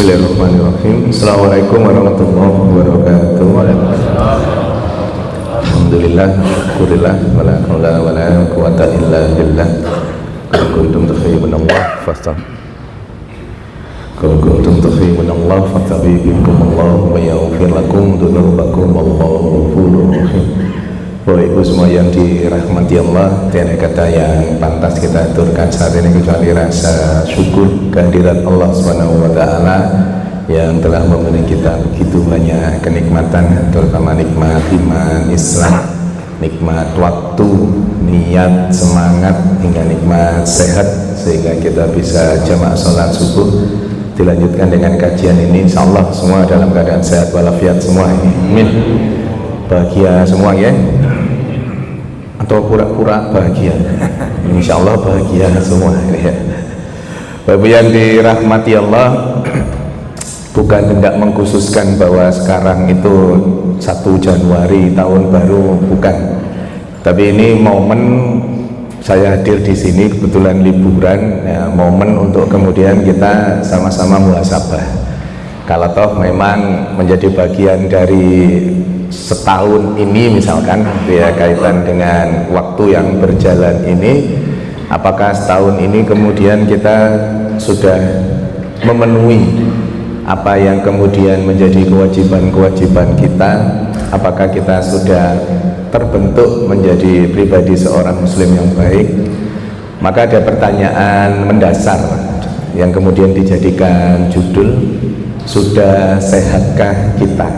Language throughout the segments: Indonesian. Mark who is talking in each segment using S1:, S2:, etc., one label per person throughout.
S1: Bismillahirrahmanirrahim. Assalamualaikum warahmatullahi wabarakatuh. Alhamdulillah, syukurillah, wala haula wala quwata illa billah. Kuntum tuhibbunallah Allah fattabi'ukumullah wa yaghfir lakum dzunubakum wallahu ghafurur rahim. Bapak Ibu semua yang dirahmati Allah, tiada kata yang pantas kita aturkan saat ini kecuali rasa syukur kehadirat Allah Subhanahu wa taala yang telah memberi kita begitu banyak kenikmatan, terutama nikmat iman, Islam, nikmat waktu, niat, semangat, hingga nikmat sehat, sehingga kita bisa jamaah sholat subuh. Dilanjutkan dengan kajian ini, insyaallah semua dalam keadaan sehat walafiat semua. Amin. Bahagia semua ya, atau pura-pura bahagia? Insyaallah bahagia semua ya. Bapak yang dirahmati Allah, bukan hendak mengkhususkan bahwa sekarang itu 1 Januari tahun baru, bukan. Tapi ini momen saya hadir di sini kebetulan liburan, ya, momen untuk kemudian kita sama-sama muhasabah. Kalau toh memang menjadi bagian dari setahun ini misalkan, ya, kaitan dengan waktu yang berjalan ini, apakah setahun ini kemudian kita sudah memenuhi apa yang kemudian menjadi kewajiban-kewajiban kita, apakah kita sudah terbentuk menjadi pribadi seorang muslim yang baik. Maka ada pertanyaan mendasar yang kemudian dijadikan judul, sudah sehatkah kita,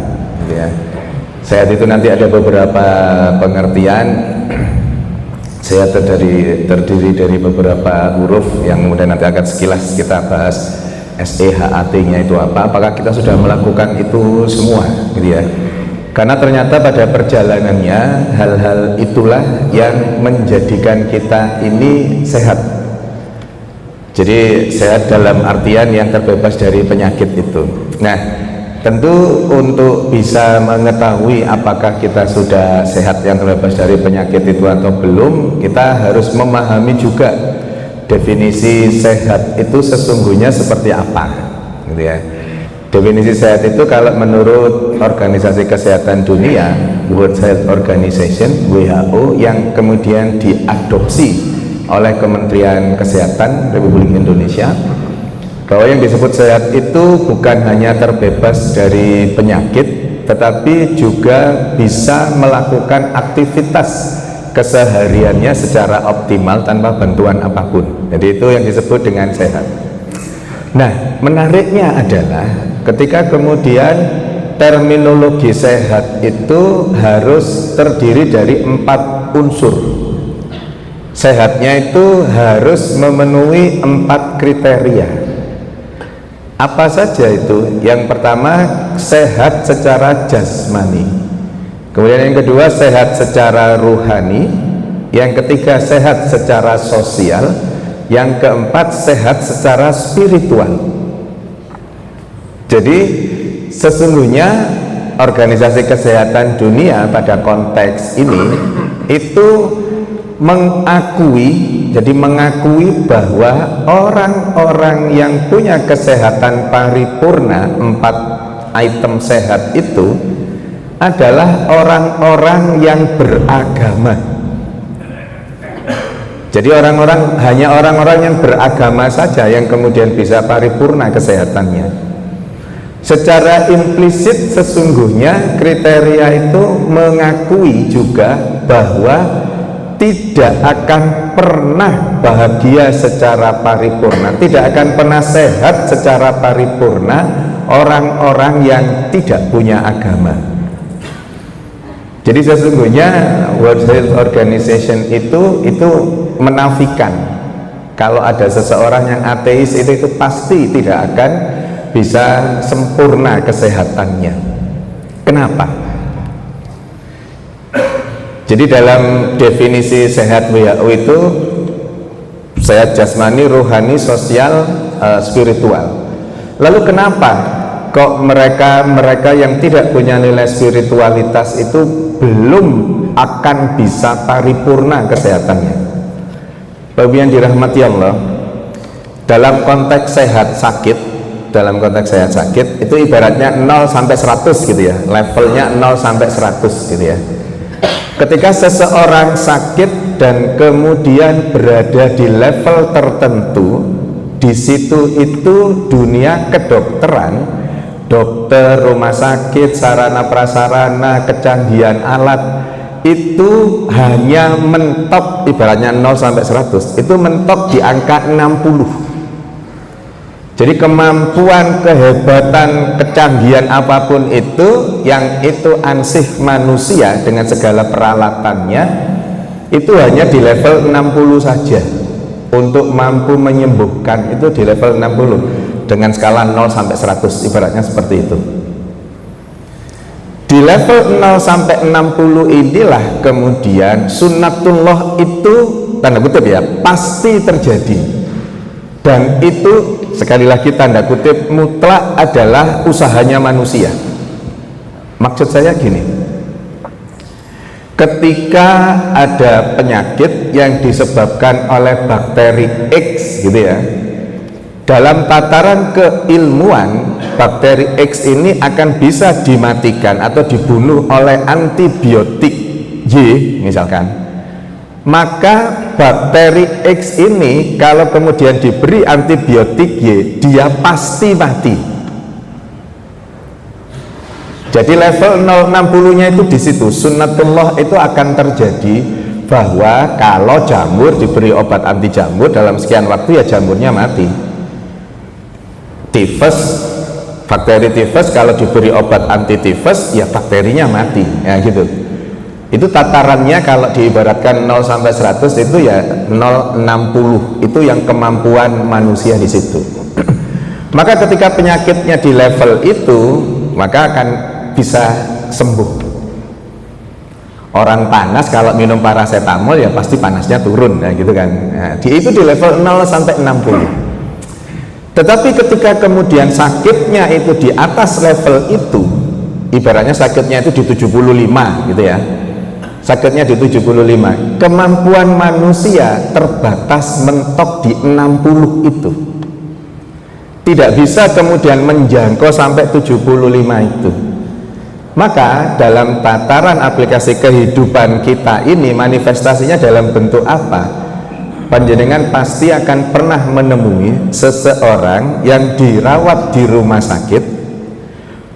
S1: ya. Sehat itu nanti ada beberapa pengertian. Sehat terdiri dari beberapa huruf yang kemudian nanti akan sekilas kita bahas. SEHAT-nya itu apa? Apakah kita sudah melakukan itu semua, gitu ya? Karena ternyata pada perjalanannya hal-hal itulah yang menjadikan kita ini sehat. Jadi sehat dalam artian yang terbebas dari penyakit itu. Nah, tentu untuk bisa mengetahui apakah kita sudah sehat yang terbebas dari penyakit itu atau belum, kita harus memahami juga definisi sehat itu sesungguhnya seperti apa, gitu ya. Definisi sehat itu kalau menurut Organisasi Kesehatan Dunia, World Health Organization (WHO), yang kemudian diadopsi oleh Kementerian Kesehatan Republik Indonesia, bahwa yang disebut sehat itu bukan hanya terbebas dari penyakit, tetapi juga bisa melakukan aktivitas kesehariannya secara optimal tanpa bantuan apapun. Jadi itu yang disebut dengan sehat. Nah, menariknya adalah ketika kemudian terminologi sehat itu harus terdiri dari 4 unsur. Sehatnya itu harus memenuhi 4 kriteria. Apa saja itu? Yang pertama, sehat secara jasmani. Kemudian yang kedua, sehat secara ruhani. Yang ketiga, sehat secara sosial. Yang keempat, sehat secara spiritual. Jadi sesungguhnya Organisasi Kesehatan Dunia pada konteks ini itu mengakui bahwa orang-orang yang punya kesehatan paripurna, 4 item sehat itu adalah orang-orang yang beragama. Jadi hanya orang-orang yang beragama saja yang kemudian bisa paripurna kesehatannya. Secara implisit sesungguhnya kriteria itu mengakui juga bahwa tidak akan pernah bahagia secara paripurna, tidak akan pernah sehat secara paripurna orang-orang yang tidak punya agama. Jadi sesungguhnya World Health Organization itu menafikan kalau ada seseorang yang ateis itu pasti tidak akan bisa sempurna kesehatannya. Kenapa? Jadi dalam definisi sehat WHO itu sehat jasmani, rohani, sosial, spiritual. Lalu kenapa kok mereka yang tidak punya nilai spiritualitas itu belum akan bisa paripurna kesehatannya? Bapak yang dirahmati Allah, dalam konteks sehat sakit dalam konteks sehat sakit itu ibaratnya 0 sampai 100 gitu ya, levelnya 0 sampai 100 gitu ya. Ketika seseorang sakit dan kemudian berada di level tertentu, di situ itu dunia kedokteran, dokter, rumah sakit, sarana prasarana, kecanggihan alat itu hanya mentok, ibaratnya 0 sampai 100 itu mentok di angka 60. Jadi kemampuan, kehebatan, kecanggihan apapun itu yang itu ansih manusia dengan segala peralatannya itu hanya di level 60 saja. Untuk mampu menyembuhkan itu di level 60 dengan skala 0 sampai 100, ibaratnya seperti itu. Di level 0 sampai 60 inilah kemudian sunnatullah itu tanda kutip ya pasti terjadi. Dan itu sekali lagi tanda kutip mutlak adalah usahanya manusia. Maksud saya gini, ketika ada penyakit yang disebabkan oleh bakteri X gitu ya, dalam tataran keilmuan bakteri X ini akan bisa dimatikan atau dibunuh oleh antibiotik Y misalkan. Maka bakteri X ini kalau kemudian diberi antibiotik Y, dia pasti mati. Jadi level 060 nya itu di situ. Sunnatullah itu akan terjadi bahwa kalau jamur diberi obat anti jamur dalam sekian waktu ya jamurnya mati. Tifus, bakteri tifus kalau diberi obat anti tifus ya bakterinya mati, ya gitu. Itu tatarannya kalau diibaratkan 0 sampai 100 itu ya 060 itu yang kemampuan manusia di situ. Maka ketika penyakitnya di level itu maka akan bisa sembuh. Orang panas kalau minum paracetamol ya pasti panasnya turun, ya gitu kan. Nah, itu di level 0 sampai 60. Tetapi ketika kemudian sakitnya itu di atas level itu, ibaratnya sakitnya itu di 75 gitu ya, sakitnya di 75, kemampuan manusia terbatas mentok di 60 itu, tidak bisa kemudian menjangkau sampai 75 itu. Maka dalam tataran aplikasi kehidupan kita ini manifestasinya dalam bentuk apa? Panjenengan pasti akan pernah menemui seseorang yang dirawat di rumah sakit,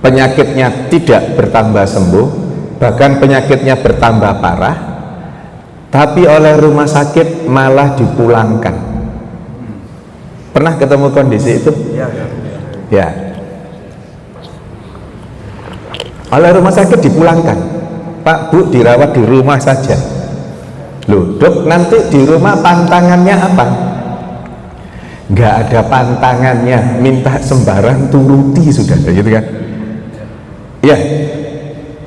S1: penyakitnya tidak bertambah sembuh, bahkan penyakitnya bertambah parah, tapi oleh rumah sakit malah dipulangkan. Pernah ketemu kondisi itu? Ya. Oleh rumah sakit dipulangkan. Pak, Bu, dirawat di rumah saja. Loh, Dok, nanti di rumah pantangannya apa? Nggak ada pantangannya, minta sembarang turuti sudah, gitu kan? Ya,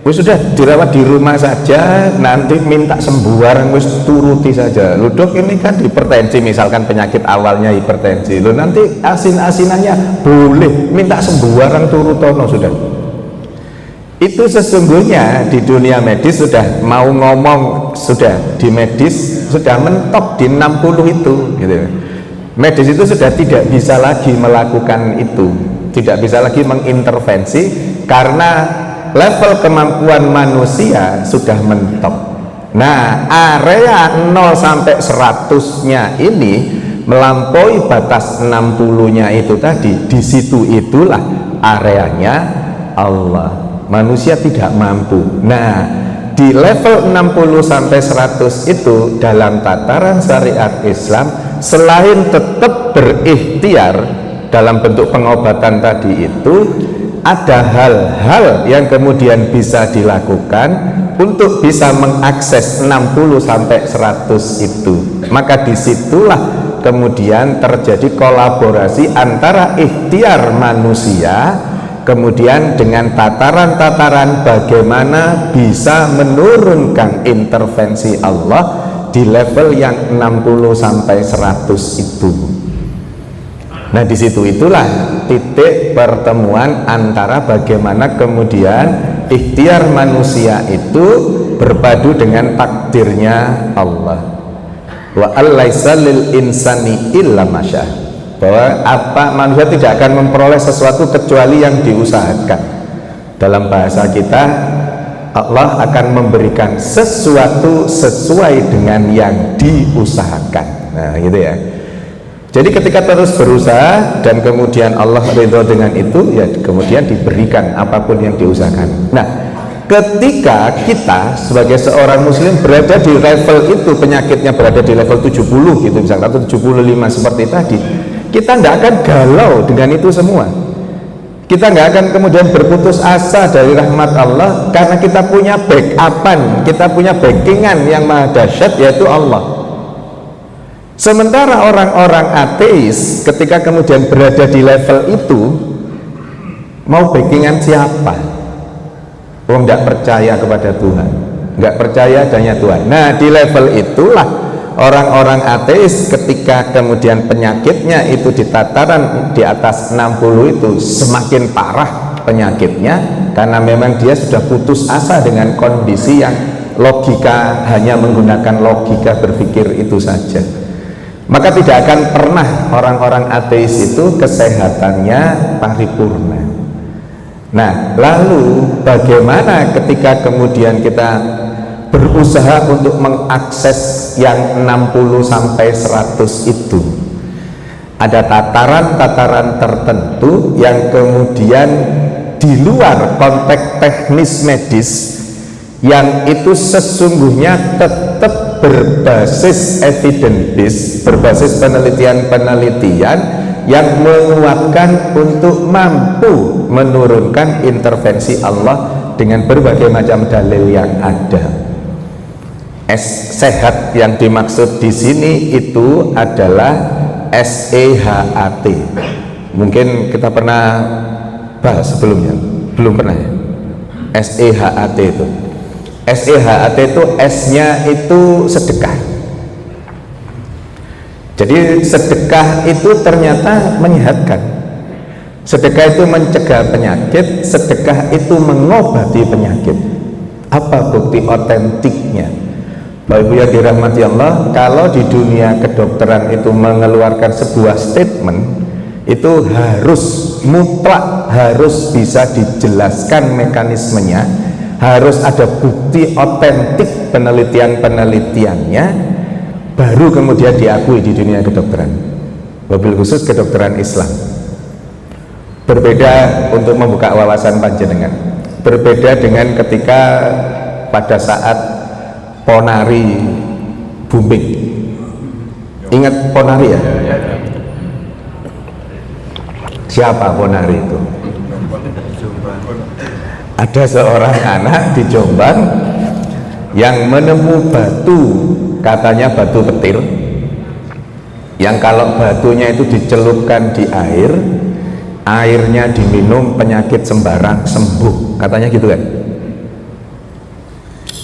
S1: wis sudah dirawat di rumah saja, nanti minta sembarang wis turuti saja. Loh, Dok, ini kan hipertensi, misalkan penyakit awalnya hipertensi. Loh, nanti asin-asinannya boleh, minta sembarang turutono sudah. Itu sesungguhnya di dunia medis sudah mau ngomong, sudah di medis sudah mentok di 60 itu gitu. Medis itu sudah tidak bisa lagi melakukan itu, tidak bisa lagi mengintervensi karena level kemampuan manusia sudah mentok. Nah, area 0 sampai 100 nya ini melampaui batas 60 nya itu tadi, di situ itulah areanya Allah. Manusia tidak mampu. Nah, di level 60 sampai 100 itu dalam tataran syariat Islam, selain tetap berikhtiar dalam bentuk pengobatan tadi itu, ada hal-hal yang kemudian bisa dilakukan untuk bisa mengakses 60 sampai 100 itu. Maka disitulah kemudian terjadi kolaborasi antara ikhtiar manusia kemudian dengan tataran-tataran bagaimana bisa menurunkan intervensi Allah di level yang 60 sampai 100 itu. Nah, di situ itulah titik pertemuan antara bagaimana kemudian ikhtiar manusia itu berpadu dengan takdirnya Allah. Wa allaisa lil insani illa masya. bahwa manusia tidak akan memperoleh sesuatu kecuali yang diusahakan. Dalam bahasa kita, Allah akan memberikan sesuatu sesuai dengan yang diusahakan. Nah gitu ya. Jadi ketika terus berusaha dan kemudian Allah ridho dengan itu, ya kemudian diberikan apapun yang diusahakan. Nah, ketika kita sebagai seorang muslim berada di level itu, penyakitnya berada di level 70 gitu misalnya, atau 75 seperti tadi, kita tidak akan galau dengan itu semua. Kita nggak akan kemudian berputus asa dari rahmat Allah, karena kita punya backupan, kita punya backingan yang maha dahsyat, yaitu Allah. Sementara orang-orang ateis ketika kemudian berada di level itu, mau backingan siapa? Wong nggak percaya kepada Tuhan, nggak percaya adanya Tuhan. Nah, di level itulah orang-orang ateis ketika kemudian penyakitnya itu di tataran di atas 60 itu semakin parah penyakitnya, karena memang dia sudah putus asa dengan kondisi yang logika, hanya menggunakan logika berpikir itu saja. Maka tidak akan pernah orang-orang ateis itu kesehatannya paripurna. Nah, lalu bagaimana ketika kemudian kita berusaha untuk mengakses yang 60 sampai 100 itu? Ada tataran-tataran tertentu yang kemudian di luar konteks teknis medis, yang itu sesungguhnya tetap berbasis evidence base, berbasis penelitian-penelitian yang menguatkan untuk mampu menurunkan intervensi Allah dengan berbagai macam dalil yang ada. Sehat yang dimaksud di sini itu adalah SEHAT. Mungkin kita pernah bahas sebelumnya, belum pernah ya? SEHAT itu. SEHAT itu S-nya itu sedekah. Jadi sedekah itu ternyata menyehatkan. Sedekah itu mencegah penyakit, sedekah itu mengobati penyakit. Apa bukti otentiknya? Bapak Ibu yang dirahmati Allah, kalau di dunia kedokteran itu mengeluarkan sebuah statement, itu harus mutlak, harus bisa dijelaskan mekanismenya, harus ada bukti otentik penelitian-penelitiannya, baru kemudian diakui di dunia kedokteran, wabil khusus kedokteran Islam. Berbeda untuk membuka wawasan panjenengan, berbeda dengan ketika pada saat Ponari booming. Ingat Ponari ya? Siapa Ponari itu? Ada seorang anak di Jombang yang menemu batu, katanya batu petir, yang kalau batunya itu dicelupkan di air, airnya diminum, penyakit sembarang sembuh, katanya gitu kan.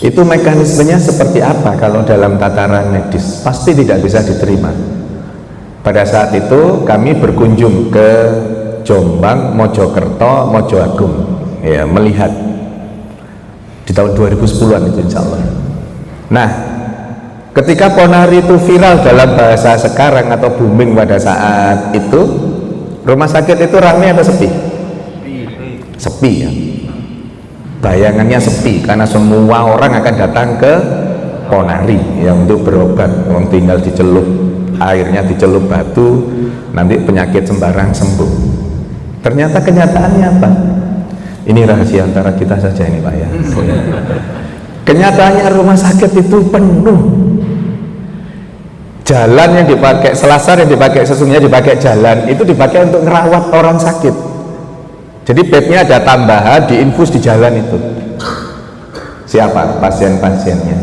S1: Itu mekanismenya seperti apa kalau dalam tataran medis? Pasti tidak bisa diterima. Pada saat itu kami berkunjung ke Jombang, Mojokerto, Mojoagung, ya, melihat di tahun 2010-an itu insya Allah. Nah, ketika Ponari itu viral dalam bahasa sekarang atau booming pada saat itu, rumah sakit itu ramai atau sepi? Sepi ya. Bayangannya sepi karena semua orang akan datang ke Ponari yang untuk berobat. Orang tinggal dicelup airnya, dicelup batu, nanti penyakit sembarang sembuh. Ternyata kenyataannya apa? Ini rahasia antara kita saja ini Pak ya. Kenyataannya rumah sakit itu penuh. Jalan yang dipakai, selasar yang dipakai, sesungguhnya dipakai jalan, itu dipakai untuk merawat orang sakit. Jadi bednya ada tambahan, diinfus di jalan itu. Siapa pasien-pasiennya?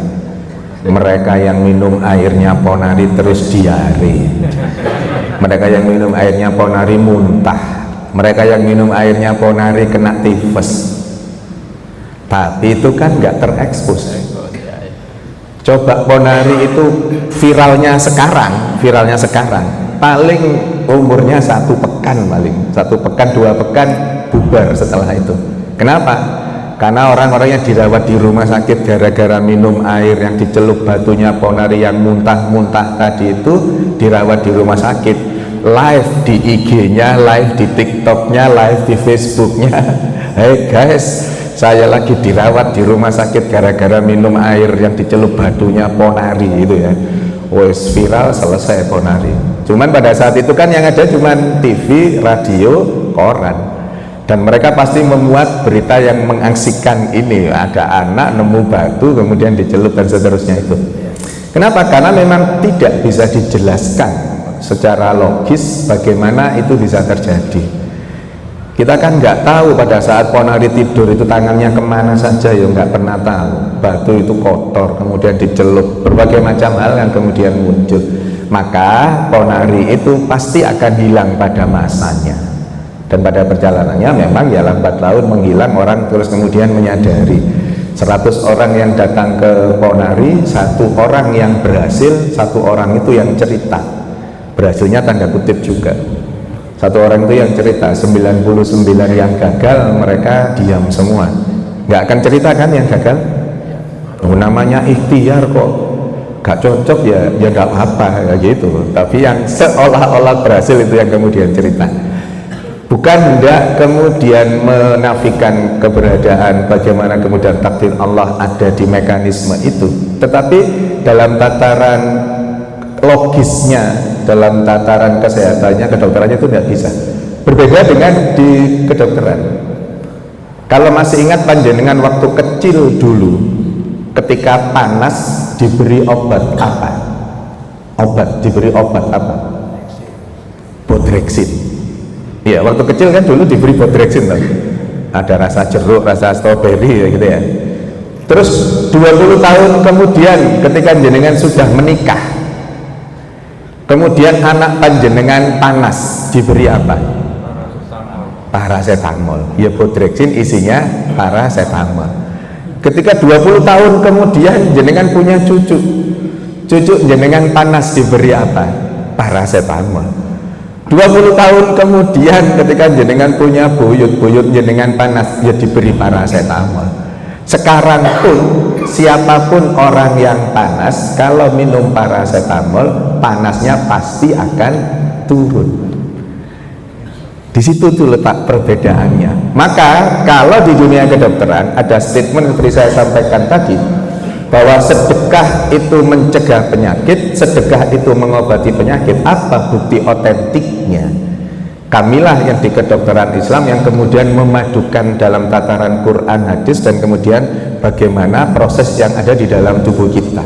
S1: Mereka yang minum airnya Ponari terus diare. Mereka yang minum airnya Ponari muntah. Mereka yang minum airnya Ponari kena tifus. Tapi itu kan nggak terekspos. Coba Ponari itu viralnya sekarang, paling umurnya 1 pekan, paling 1 pekan 2 pekan bubar setelah itu. Kenapa? Karena orang-orang yang dirawat di rumah sakit gara-gara minum air yang dicelup batunya Ponari yang muntah-muntah tadi itu, dirawat di rumah sakit, live di IG-nya, live di TikTok-nya, live di Facebook-nya. Hey guys, saya lagi dirawat di rumah sakit gara-gara minum air yang dicelup batunya Ponari itu ya. Wes viral, selesai Ponari. Cuman pada saat itu kan yang ada cuman TV, radio, koran. Dan mereka pasti memuat berita yang mengaksikan ini, ada anak nemu batu kemudian dicelup dan seterusnya itu. Kenapa? Karena memang tidak bisa dijelaskan secara logis bagaimana itu bisa terjadi. Kita kan nggak tahu pada saat Ponari tidur itu tangannya kemana saja, ya nggak pernah tahu. Batu itu kotor, kemudian dicelup, berbagai macam hal yang kemudian muncul. Maka Ponari itu pasti akan hilang pada masanya. Dan pada perjalanannya memang ya lambat laun menghilang, orang terus kemudian menyadari. 100 orang yang datang ke Ponari, 1 orang yang berhasil, 1 orang itu yang cerita. Berhasilnya tanda kutip juga. 1 orang itu yang cerita, 99 yang gagal mereka diam semua, nggak akan cerita kan yang gagal. Namanya ikhtiar kok gak cocok ya nggak apa-apa kayak gitu. Tapi yang seolah-olah berhasil itu yang kemudian cerita. Bukan hendak kemudian menafikan keberadaan bagaimana kemudian takdir Allah ada di mekanisme itu, tetapi dalam tataran logisnya, dalam tataran kesehatannya, kedokterannya itu tidak bisa. Berbeda dengan di kedokteran. Kalau masih ingat panjenengan waktu kecil dulu, ketika panas diberi obat apa? Diberi obat apa? Bodrexin. Ya, waktu kecil kan dulu diberi Bodrexin kan? Ada rasa jeruk, rasa stroberi gitu ya. Terus 20 tahun kemudian ketika jenengan sudah menikah, kemudian anak panjenengan panas, diberi apa? Paracetamol. Ya, Bodrexin isinya paracetamol. Ketika 20 tahun kemudian jenengan punya cucu jenengan panas, diberi apa? Paracetamol. 20 tahun kemudian ketika jenengan punya buyut jenengan panas, ya diberi paracetamol. Sekarang pun siapapun orang yang panas, kalau minum paracetamol panasnya pasti akan turun. Di situ tuh letak perbedaannya. Maka kalau di dunia kedokteran ada statement seperti saya sampaikan tadi, bahwa sedekah itu mencegah penyakit, sedekah itu mengobati penyakit. Apa bukti otentiknya? Kamilah yang di kedokteran Islam yang kemudian memadukan dalam tataran Quran, hadis, dan kemudian bagaimana proses yang ada di dalam tubuh kita.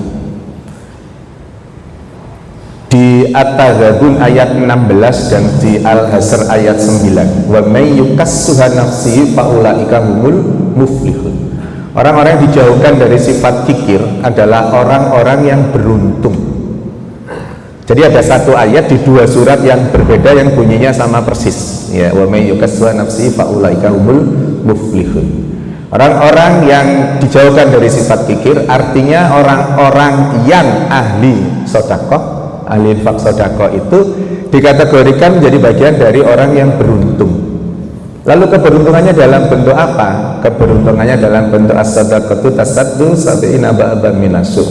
S1: Di At-Taghabun ayat 16 dan di Al-Hasr ayat 9, wa may yukassuha nafsihi faulaika humul muflihun. Orang-orang yang dijauhkan dari sifat kikir adalah orang-orang yang beruntung. Jadi ada satu ayat di 2 surat yang berbeda yang bunyinya sama persis. Ya, wa may yukassuha nafsihi faulaika humul muflihun. Orang-orang yang dijauhkan dari sifat kikir artinya orang-orang yang ahli sedekah, ahli infak sedekah itu dikategorikan menjadi bagian dari orang yang beruntung. Lalu keberuntungannya dalam bentuk apa? Keberuntungannya dalam bentuk as-sadaqatu tasaddu sab'ina ba'ban minasum.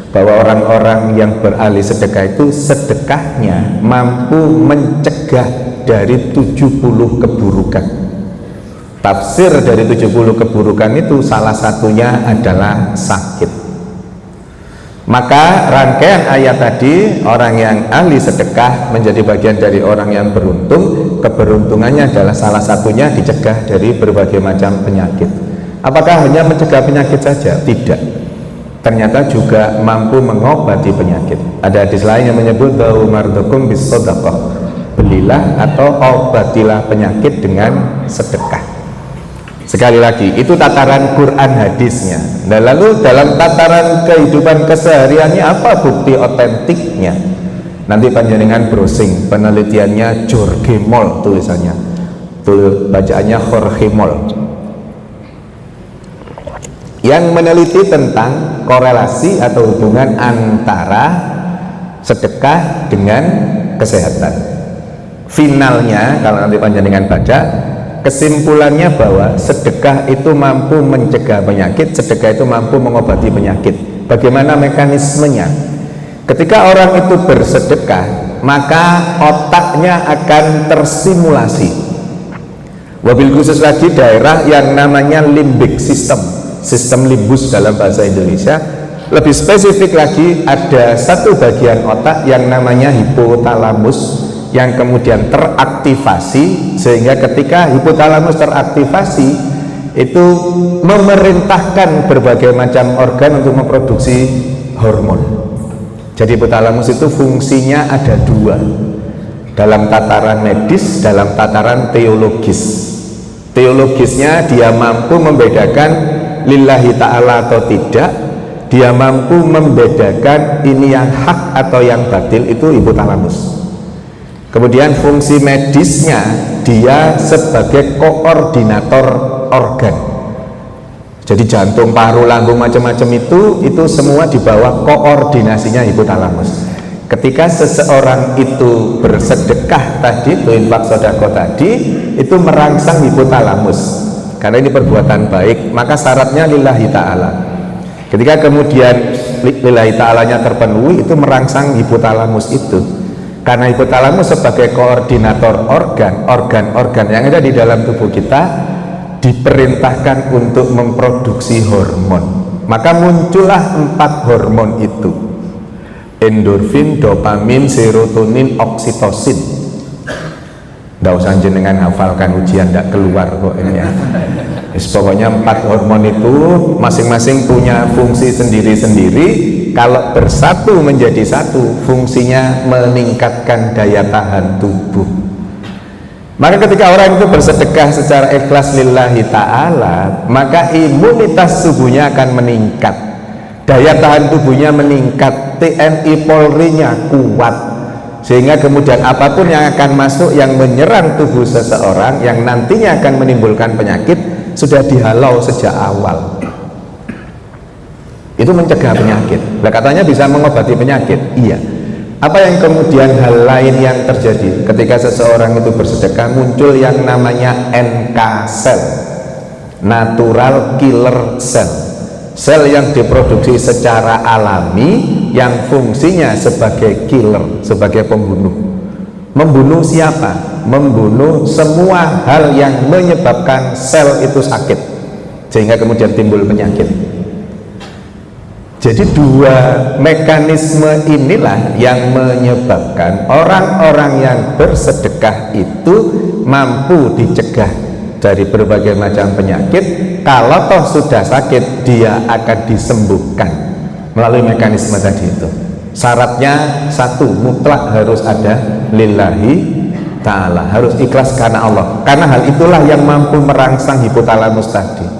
S1: Bahwa orang-orang yang beralih sedekah itu sedekahnya mampu mencegah dari 70 keburukan. Tafsir dari 70 keburukan itu salah satunya adalah sakit. Maka rangkaian ayat tadi, orang yang ahli sedekah menjadi bagian dari orang yang beruntung. Keberuntungannya adalah salah satunya dicegah dari berbagai macam penyakit. Apakah hanya mencegah penyakit saja? Tidak. Ternyata juga mampu mengobati penyakit. Ada hadis lain yang menyebut bahwa mardukum bis shadaqah. Belilah atau obatilah penyakit dengan sedekah. Sekali lagi, itu tataran Quran hadisnya. Dan lalu dalam tataran kehidupan kesehariannya apa bukti otentiknya? Nanti panjenengan browsing, penelitiannya Jorge Moll tulisannya, bacaannya Jorge Moll, yang meneliti tentang korelasi atau hubungan antara sedekah dengan kesehatan. Finalnya kalau nanti panjenengan baca, kesimpulannya bahwa sedekah itu mampu mencegah penyakit, sedekah itu mampu mengobati penyakit. Bagaimana mekanismenya? Ketika orang itu bersedekah, maka otaknya akan terstimulasi. Wabil khusus lagi daerah yang namanya limbic system, sistem limbus dalam bahasa Indonesia. Lebih spesifik lagi, ada satu bagian otak yang namanya hipotalamus yang kemudian teraktivasi, sehingga ketika hipotalamus teraktivasi itu memerintahkan berbagai macam organ untuk memproduksi hormon. Jadi hipotalamus itu fungsinya ada dua, dalam tataran medis, dalam tataran teologis. Teologisnya dia mampu membedakan lillahi ta'ala atau tidak, dia mampu membedakan ini yang hak atau yang batil, itu hipotalamus. Kemudian fungsi medisnya dia sebagai koordinator organ. Jadi jantung, paru, lambung, macam-macam itu semua di bawah koordinasinya hipotalamus. Ketika seseorang itu bersedekah tadi, itu infak sedekah tadi, itu merangsang hipotalamus. Karena ini perbuatan baik, maka syaratnya lillahi ta'ala. Ketika kemudian lillahi ta'alanya terpenuhi, itu merangsang hipotalamus itu. Karena hipotalamus sebagai koordinator organ-organ yang ada di dalam tubuh kita diperintahkan untuk memproduksi hormon, maka muncullah 4 hormon itu: endorfin, dopamin, serotonin, oksitosin. Nggak usah jenengan hafalkan, ujian nggak keluar kok ini ya. Pokoknya 4 hormon itu masing-masing punya fungsi sendiri-sendiri. Kalau bersatu menjadi satu, fungsinya meningkatkan daya tahan tubuh. Maka ketika orang itu bersedekah secara ikhlas lillahi ta'ala, maka imunitas tubuhnya akan meningkat, daya tahan tubuhnya meningkat, TNI Polri-nya kuat, sehingga kemudian apapun yang akan masuk yang menyerang tubuh seseorang yang nantinya akan menimbulkan penyakit sudah dihalau sejak awal. Itu mencegah penyakit. Nah, katanya bisa mengobati penyakit, iya. Apa yang kemudian hal lain yang terjadi ketika seseorang itu bersedekah? Muncul yang namanya NK cell, natural killer cell, sel yang diproduksi secara alami yang fungsinya sebagai killer, sebagai pembunuh. Membunuh siapa? Membunuh semua hal yang menyebabkan sel itu sakit, sehingga kemudian timbul penyakit. Jadi 2 mekanisme inilah yang menyebabkan orang-orang yang bersedekah itu mampu dicegah dari berbagai macam penyakit. Kalau toh sudah sakit, dia akan disembuhkan melalui mekanisme tadi itu. Syaratnya 1, mutlak harus ada lillahi ta'ala, harus ikhlas karena Allah. Karena hal itulah yang mampu merangsang hipotalamus tadi.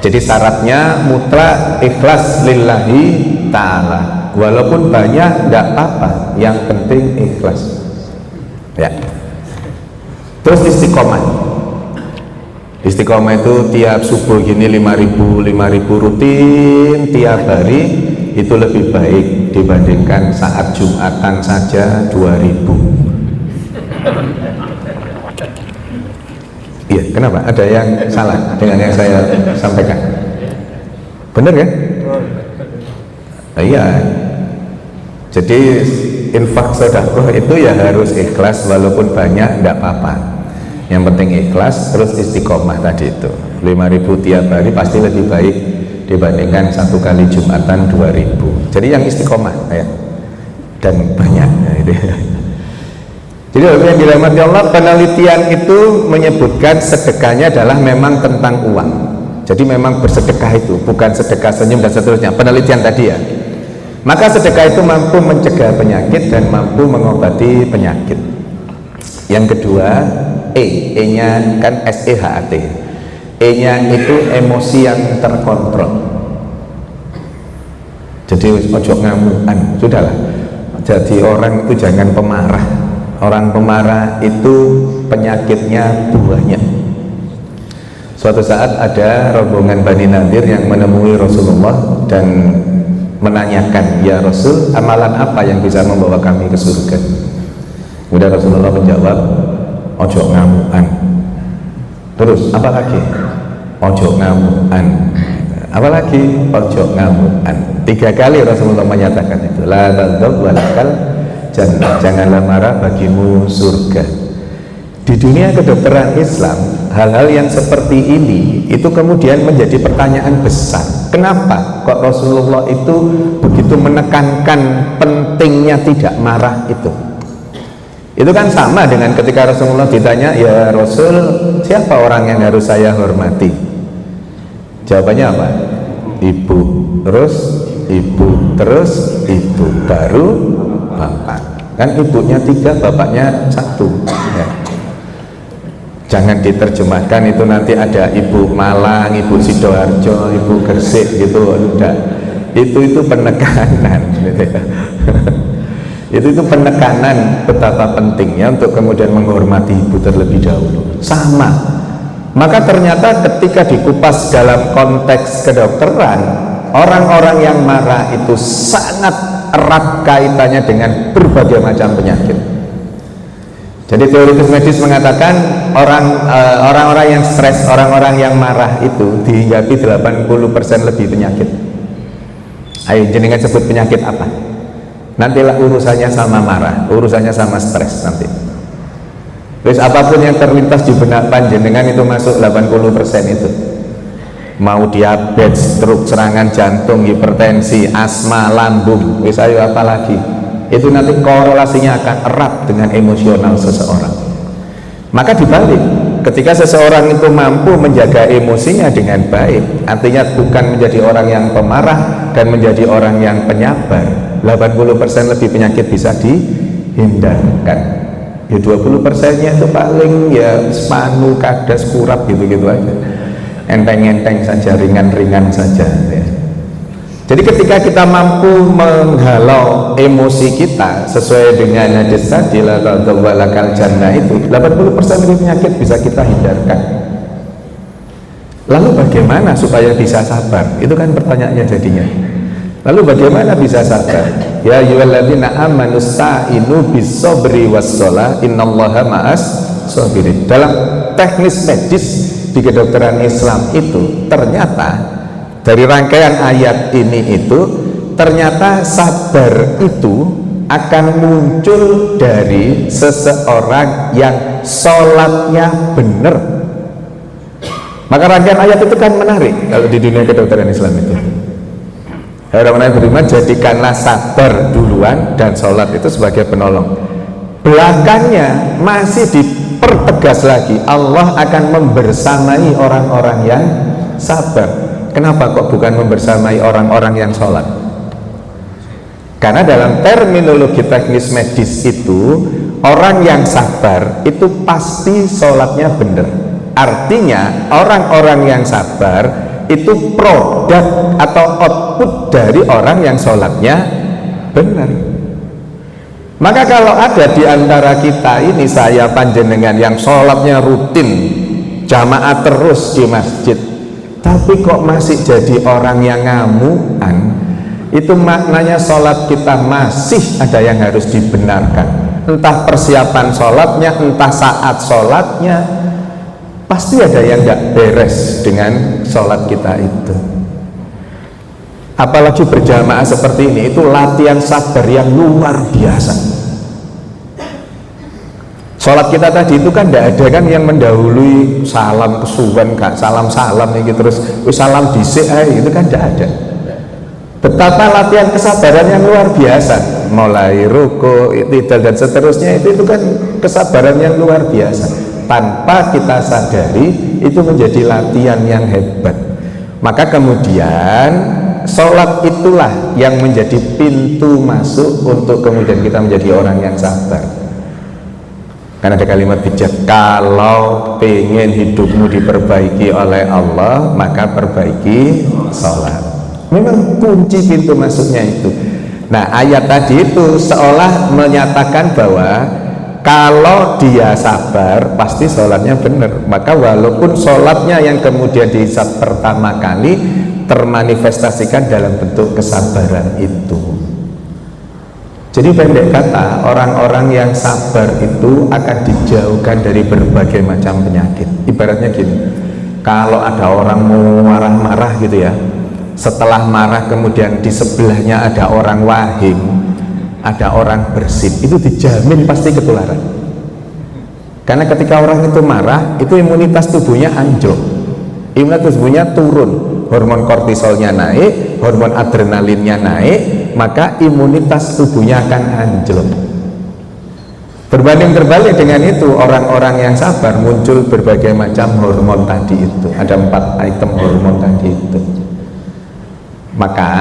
S1: Jadi syaratnya mutlak ikhlas lillahi ta'ala. Walaupun banyak tidak apa-apa, yang penting ikhlas ya. Terus istiqomah. Istiqomah itu tiap subuh gini 5.000 rutin tiap hari, itu lebih baik dibandingkan saat Jumatan saja 2.000. Iya, kenapa? Ada yang salah dengan yang saya sampaikan? Benar kan? Nah, iya. Jadi infak sedekah itu ya harus ikhlas, walaupun banyak tidak apa-apa. Yang penting ikhlas, terus istiqomah tadi itu. 5.000 tiap hari pasti lebih baik dibandingkan 1 kali Jumatan 2.000. Jadi yang istiqomah ya, dan banyak ya, itu. Jadi yang dirahmati Allah, penelitian itu menyebutkan sedekahnya adalah memang tentang uang. Jadi memang bersedekah itu bukan sedekah senyum dan seterusnya, penelitian tadi ya. Maka sedekah itu mampu mencegah penyakit dan mampu mengobati penyakit. Yang kedua, E-nya kan SEHAT. E-nya itu emosi yang terkontrol. Jadi ojo ngamukan, sudahlah. Jadi orang itu jangan pemarah. Orang pemarah itu penyakitnya banyak. Suatu saat ada rombongan Bani Nadir yang menemui Rasulullah dan menanyakan, ya Rasul, amalan apa yang bisa membawa kami ke surga? Kemudian Rasulullah menjawab, ojo ngamukan. Terus apa lagi? Ojo ngamukan. Apa lagi? Ojo ngamukan. 3 kali Rasulullah menyatakan itu. La taghdab walakal jannah, janganlah marah bagimu surga. Di dunia kedokteran Islam, hal-hal yang seperti ini itu kemudian menjadi pertanyaan besar. Kenapa kok Rasulullah itu begitu menekankan pentingnya tidak marah itu? Itu kan sama dengan ketika Rasulullah ditanya, ya Rasul, siapa orang yang harus saya hormati? Jawabannya apa? Ibu, terus ibu, terus ibu, baru bapak. Kan ibunya 3, bapaknya 1 ya. Jangan diterjemahkan itu nanti ada ibu Malang, ibu Sidoarjo, ibu Gresik gitu, enggak. Itu penekanan gitu ya. itu penekanan betapa pentingnya untuk kemudian menghormati ibu terlebih dahulu. Sama. Maka ternyata ketika dikupas dalam konteks kedokteran, orang-orang yang marah itu sangat erat kaitannya dengan berbagai macam penyakit. Jadi teoritis medis mengatakan orang-orang yang stres, orang-orang yang marah itu dihinggapi 80% lebih penyakit. Ayo jenengan sebut penyakit apa? Nantilah urusannya sama marah, urusannya sama stres nanti. Terus apapun yang terlintas di benak panjenengan itu masuk 80% itu. Mau diabetes, stroke, serangan jantung, hipertensi, asma, lambung, wis ayo apa lagi? Itu nanti korelasinya akan erat dengan emosional seseorang. Maka dibalik, ketika seseorang itu mampu menjaga emosinya dengan baik, artinya bukan menjadi orang yang pemarah dan menjadi orang yang penyabar, 80% lebih penyakit bisa dihindarkan. Ya 20%-nya itu paling ya spanu, kadas, kurap gitu-gitu aja, enteng-enteng saja, ringan-ringan saja ya. Jadi ketika kita mampu menghalau emosi kita sesuai dengan hadis tadi, walakal jannah itu 80% lebih penyakit bisa kita hindarkan. Lalu bagaimana supaya bisa sabar? Itu kan pertanyaannya jadinya. Lalu bagaimana bisa sabar? Ya ayyuhalladzina amanu sta'inu bis-sabri was-shalah innallaha ma'as sabirin. Dalam teknis medis di kedokteran Islam itu ternyata dari rangkaian ayat ini itu ternyata sabar itu akan muncul dari seseorang yang sholatnya benar. Maka rangkaian ayat itu kan menarik kalau di dunia kedokteran Islam itu. Orang-orang beriman, jadikanlah sabar duluan dan sholat itu sebagai penolong. Belakangnya masih dipertegas lagi, Allah akan membersamai orang-orang yang sabar. Kenapa kok bukan membersamai orang-orang yang sholat? Karena dalam terminologi teknis medis itu, orang yang sabar itu pasti sholatnya benar. Artinya orang-orang yang sabar itu produk atau output dari orang yang sholatnya benar. Maka kalau ada di antara kita ini, saya panjenengan yang sholatnya rutin, jamaah terus di masjid, tapi kok masih jadi orang yang ngamuan, itu maknanya sholat kita masih ada yang harus dibenarkan. Entah persiapan sholatnya, entah saat sholatnya, pasti ada yang gak beres dengan sholat kita itu. Apalagi berjamaah seperti ini, itu latihan sabar yang luar biasa. Sholat kita tadi itu kan tidak ada kan yang mendahului salam kesuwen, kak salam-salam gitu terus salam disik itu kan tidak ada. Betapa latihan kesabaran yang luar biasa, mulai ruku, i'tidal dan seterusnya itu kan kesabaran yang luar biasa. Tanpa kita sadari itu menjadi latihan yang hebat. Maka kemudian sholat itulah yang menjadi pintu masuk untuk kemudian kita menjadi orang yang sabar. Karena ada kalimat bijak, kalau pengen hidupmu diperbaiki oleh Allah, maka perbaiki sholat. Memang kunci pintu masuknya itu. Nah, ayat tadi itu seolah menyatakan bahwa kalau dia sabar, pasti sholatnya benar. Maka walaupun sholatnya yang kemudian dihisab pertama kali termanifestasikan dalam bentuk kesabaran itu. Jadi pendek kata, orang-orang yang sabar itu akan dijauhkan dari berbagai macam penyakit. Ibaratnya gini, kalau ada orang mau marah-marah gitu ya, setelah marah kemudian di sebelahnya ada orang wahim, ada orang bersin, itu dijamin pasti ketularan. Karena ketika orang itu marah, itu imunitas tubuhnya anjlok, imunitas tubuhnya turun, hormon kortisolnya naik, hormon adrenalinnya naik, maka imunitas tubuhnya akan anjlok. Berbanding terbalik dengan itu, orang-orang yang sabar muncul berbagai macam hormon tadi itu. Ada 4 item hormon tadi itu. Maka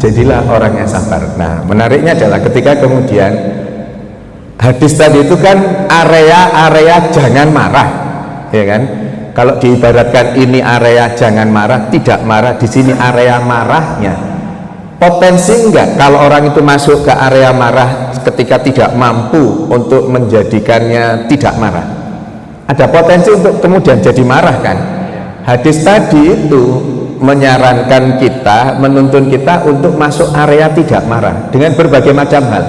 S1: jadilah orang yang sabar. Nah, menariknya adalah ketika kemudian hadis tadi itu kan area-area jangan marah, ya kan? Kalau diibaratkan ini area jangan marah, tidak marah, di sini area marahnya. Potensi enggak kalau orang itu masuk ke area marah ketika tidak mampu untuk menjadikannya tidak marah? Ada potensi untuk kemudian jadi marah kan? Hadis tadi itu menyarankan kita, menuntun kita untuk masuk area tidak marah dengan berbagai macam hal.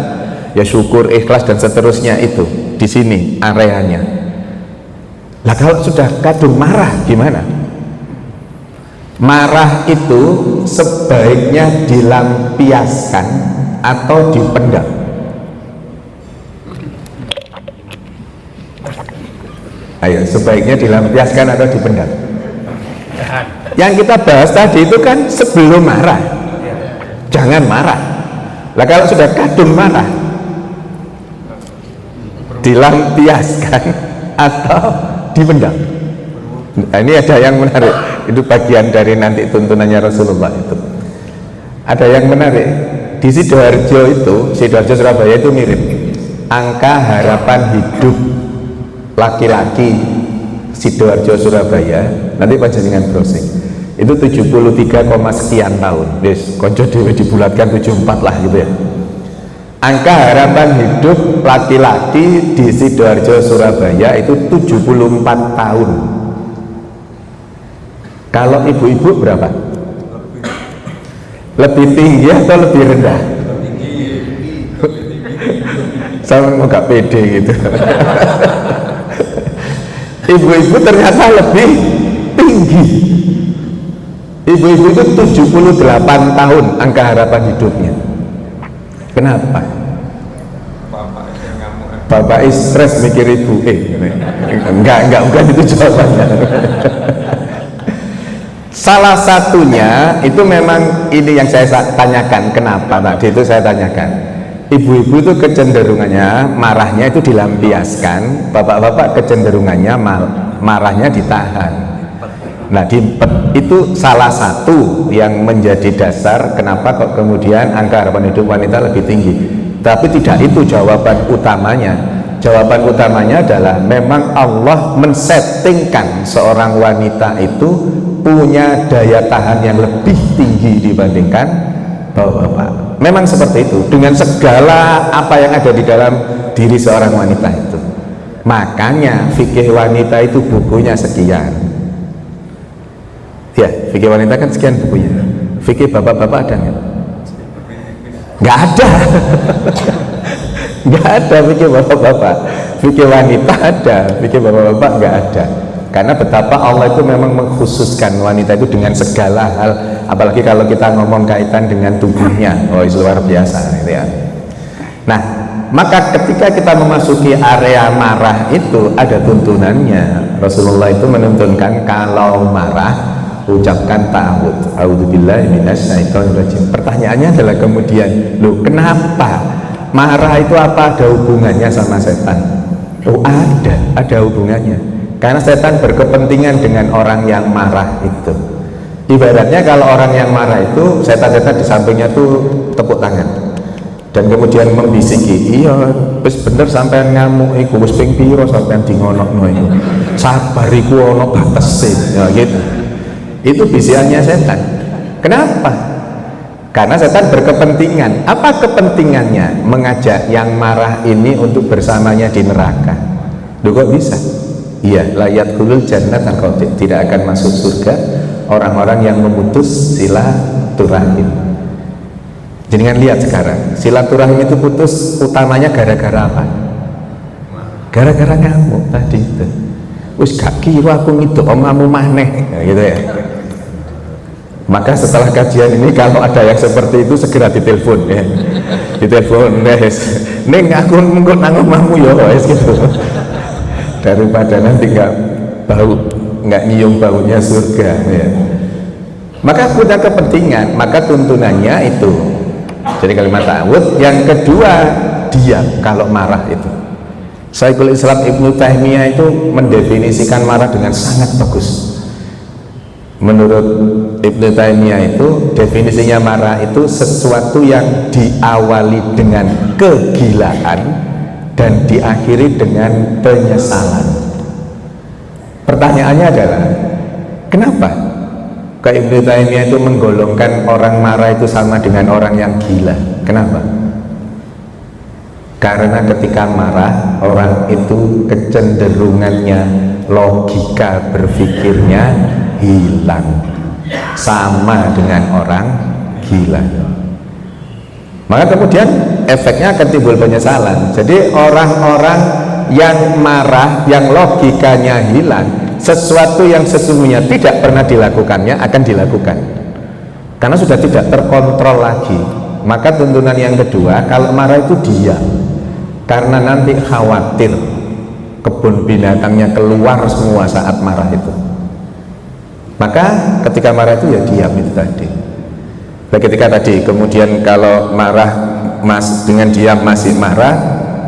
S1: Ya syukur, ikhlas dan seterusnya itu di sini areanya. Lah kalau sudah kadung marah gimana? Marah itu sebaiknya dilampiaskan atau dipendam. Ayo, sebaiknya dilampiaskan atau dipendam. Yang kita bahas tadi itu kan sebelum marah, jangan marah. Lah kalau sudah kadung marah, dilampiaskan atau dipendam. Nah, ini ada yang menarik, itu bagian dari nanti tuntunannya Rasulullah itu. Ada yang menarik di Sidoarjo itu, Sidoarjo Surabaya itu mirip. Angka harapan hidup laki-laki Sidoarjo Surabaya, nanti panjenengan browsing, itu 73, sekian tahun. Des konco dewe dibulatkan 74 lah gitu ya. Angka harapan hidup laki-laki di Sidoarjo Surabaya itu 74 tahun. Kalau ibu-ibu berapa? Lebih tinggi atau lebih rendah? Saya mau gak pede gitu. Ibu-ibu ternyata lebih tinggi. Ibu-ibu itu 78 tahun angka harapan hidupnya. Kenapa? Bapak stres mikir ibu. Enggak, bukan itu jawabannya. Salah satunya itu memang ini yang saya tanyakan, kenapa tadi itu saya tanyakan. Ibu-ibu itu kecenderungannya marahnya itu dilampiaskan, bapak-bapak kecenderungannya marahnya ditahan. Nah, itu salah satu yang menjadi dasar kenapa kok kemudian angka harapan hidup wanita lebih tinggi. Tapi tidak itu jawaban utamanya. Jawaban utamanya adalah memang Allah mensettingkan seorang wanita itu punya daya tahan yang lebih tinggi dibandingkan bapak-bapak. Memang seperti itu, dengan segala apa yang ada di dalam diri seorang wanita itu. Makanya fikih wanita itu bukunya sekian. Ya, fikih wanita kan sekian bukunya. Fikih bapak-bapak ada nggak? Nggak ada. Nggak ada fikih bapak-bapak. Fikih wanita ada, fikih bapak-bapak nggak ada. Karena betapa Allah itu memang mengkhususkan wanita itu dengan segala hal, apalagi kalau kita ngomong kaitan dengan tubuhnya, oh itu luar biasa gitu ya. Nah, maka ketika kita memasuki area marah itu ada tuntunannya. Rasulullah itu menuntunkan kalau marah ucapkan ta'awudz, a'udzubillahi minasyaitonirrajim. Pertanyaannya adalah kemudian, loh kenapa marah itu apa ada hubungannya sama setan? Oh ada hubungannya. Karena setan berkepentingan dengan orang yang marah itu. Ibaratnya kalau orang yang marah itu, setan-setan di sampingnya tuh tepuk tangan dan kemudian membisiki, iya wis bener sampean ngamuk iku, wis ping pira sampean dingonokno iku, sabar iku ana batese, ya gitu. Itu bisikannya setan. Kenapa? Karena setan berkepentingan. Apa kepentingannya? Mengajak yang marah ini untuk bersamanya di neraka. Loh kok bisa? Iya, layat kulul jannat tidak akan masuk surga orang-orang yang memutus silaturahim. Jangan lihat sekarang, silaturahim itu putus utamanya gara-gara apa? Gara-gara ngamuk tadi itu. Wis gak kira aku itu omamu maneh, gitu ya. Maka setelah kajian ini kalau ada yang seperti itu segera ditelepon ya. ditelepon wes ning aku mengko nang omahmu ya wes gitu daripada nanti nggak nyium baunya surga ya. Maka punya kepentingan, maka tuntunannya itu. Jadi kalimat ta'awud. Yang kedua, diam kalau marah itu. Syekhul Islam Ibnu Taimiyah itu mendefinisikan marah dengan sangat bagus. Menurut Ibnu Taimiyah itu definisinya marah itu sesuatu yang diawali dengan kegilaan dan diakhiri dengan penyesalan. Pertanyaannya adalah kenapa Ibnu Taimiyah itu menggolongkan orang marah itu sama dengan orang yang gila? Kenapa? Karena ketika marah orang itu kecenderungannya, logika berpikirnya hilang, sama dengan orang gila. Maka kemudian efeknya akan timbul penyesalan. Jadi orang-orang yang marah, yang logikanya hilang, sesuatu yang sesungguhnya tidak pernah dilakukannya akan dilakukan karena sudah tidak terkontrol lagi. Maka tuntunan yang kedua, kalau marah itu diam, karena nanti khawatir kebun binatangnya keluar semua saat marah itu. Maka ketika marah itu ya diam itu tadi. Ketika tadi kemudian kalau marah dengan diam masih marah,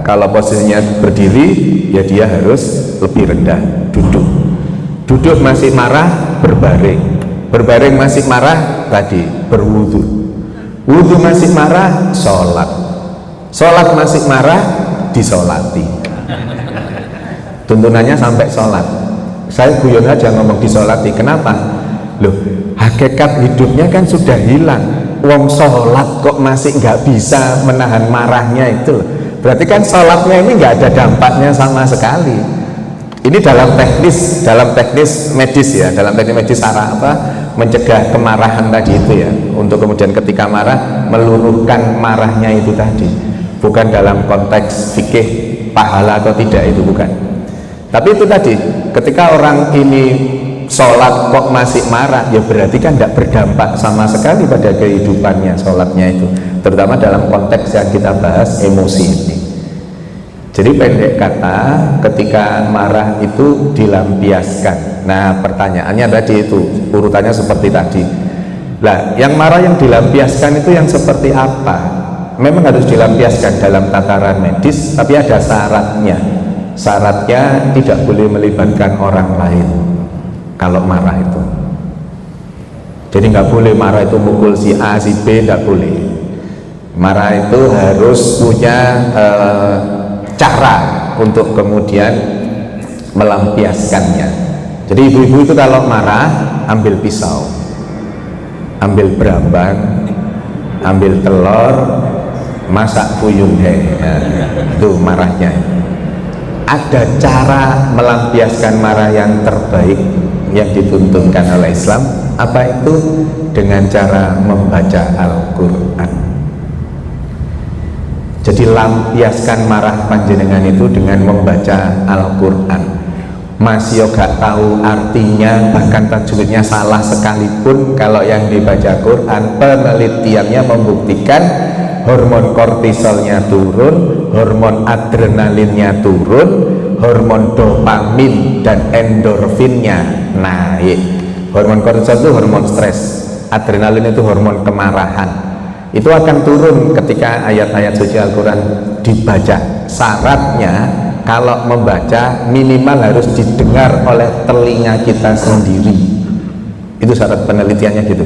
S1: kalau posisinya berdiri ya dia harus lebih rendah, duduk masih marah, berbaring masih marah, tadi berwudu masih marah, sholat masih marah, disolati. Tuntunannya sampai sholat. Saya guyon aja ngomong disolati. Kenapa? Loh, hakikat hidupnya kan sudah hilang. Wong sholat kok masih nggak bisa menahan marahnya itu. Berarti kan sholatnya ini nggak ada dampaknya sama sekali. Ini dalam teknis medis ya, dalam teknis medis mencegah kemarahan tadi itu ya, untuk kemudian ketika marah meluruhkan marahnya itu tadi. Bukan dalam konteks fikih pahala atau tidak, itu bukan. Tapi itu tadi, ketika orang ini sholat kok masih marah, ya berarti kan tidak berdampak sama sekali pada kehidupannya sholatnya itu, terutama dalam konteks yang kita bahas emosi ini. Jadi pendek kata, ketika marah itu dilampiaskan. Nah pertanyaannya tadi itu urutannya seperti tadi. Lah yang marah yang dilampiaskan itu yang seperti apa? Memang harus dilampiaskan dalam tataran medis, tapi ada syaratnya. Syaratnya tidak boleh melibatkan orang lain kalau marah itu. Jadi nggak boleh marah itu mukul si A, si B, nggak boleh. Marah itu harus punya cara untuk kemudian melampiaskannya. Jadi ibu-ibu itu kalau marah ambil pisau, ambil berambang, ambil telur, masak puyung itu marahnya. Ada cara melampiaskan marah yang terbaik yang dituntunkan oleh Islam. Apa itu? Dengan cara membaca Al-Quran. Jadi lampiaskan marah panjenengan itu dengan membaca Al-Quran. Masih gak tahu artinya, bahkan tajwidnya salah sekalipun, kalau yang dibaca Quran penelitiannya membuktikan hormon kortisolnya turun, hormon adrenalinnya turun, hormon dopamin dan endorfinnya naik. Hormon kortisol itu hormon stres, adrenalin itu hormon kemarahan. Itu akan turun ketika ayat-ayat suci Al-Quran dibaca. Syaratnya kalau membaca minimal harus didengar oleh telinga kita sendiri. Itu syarat penelitiannya gitu.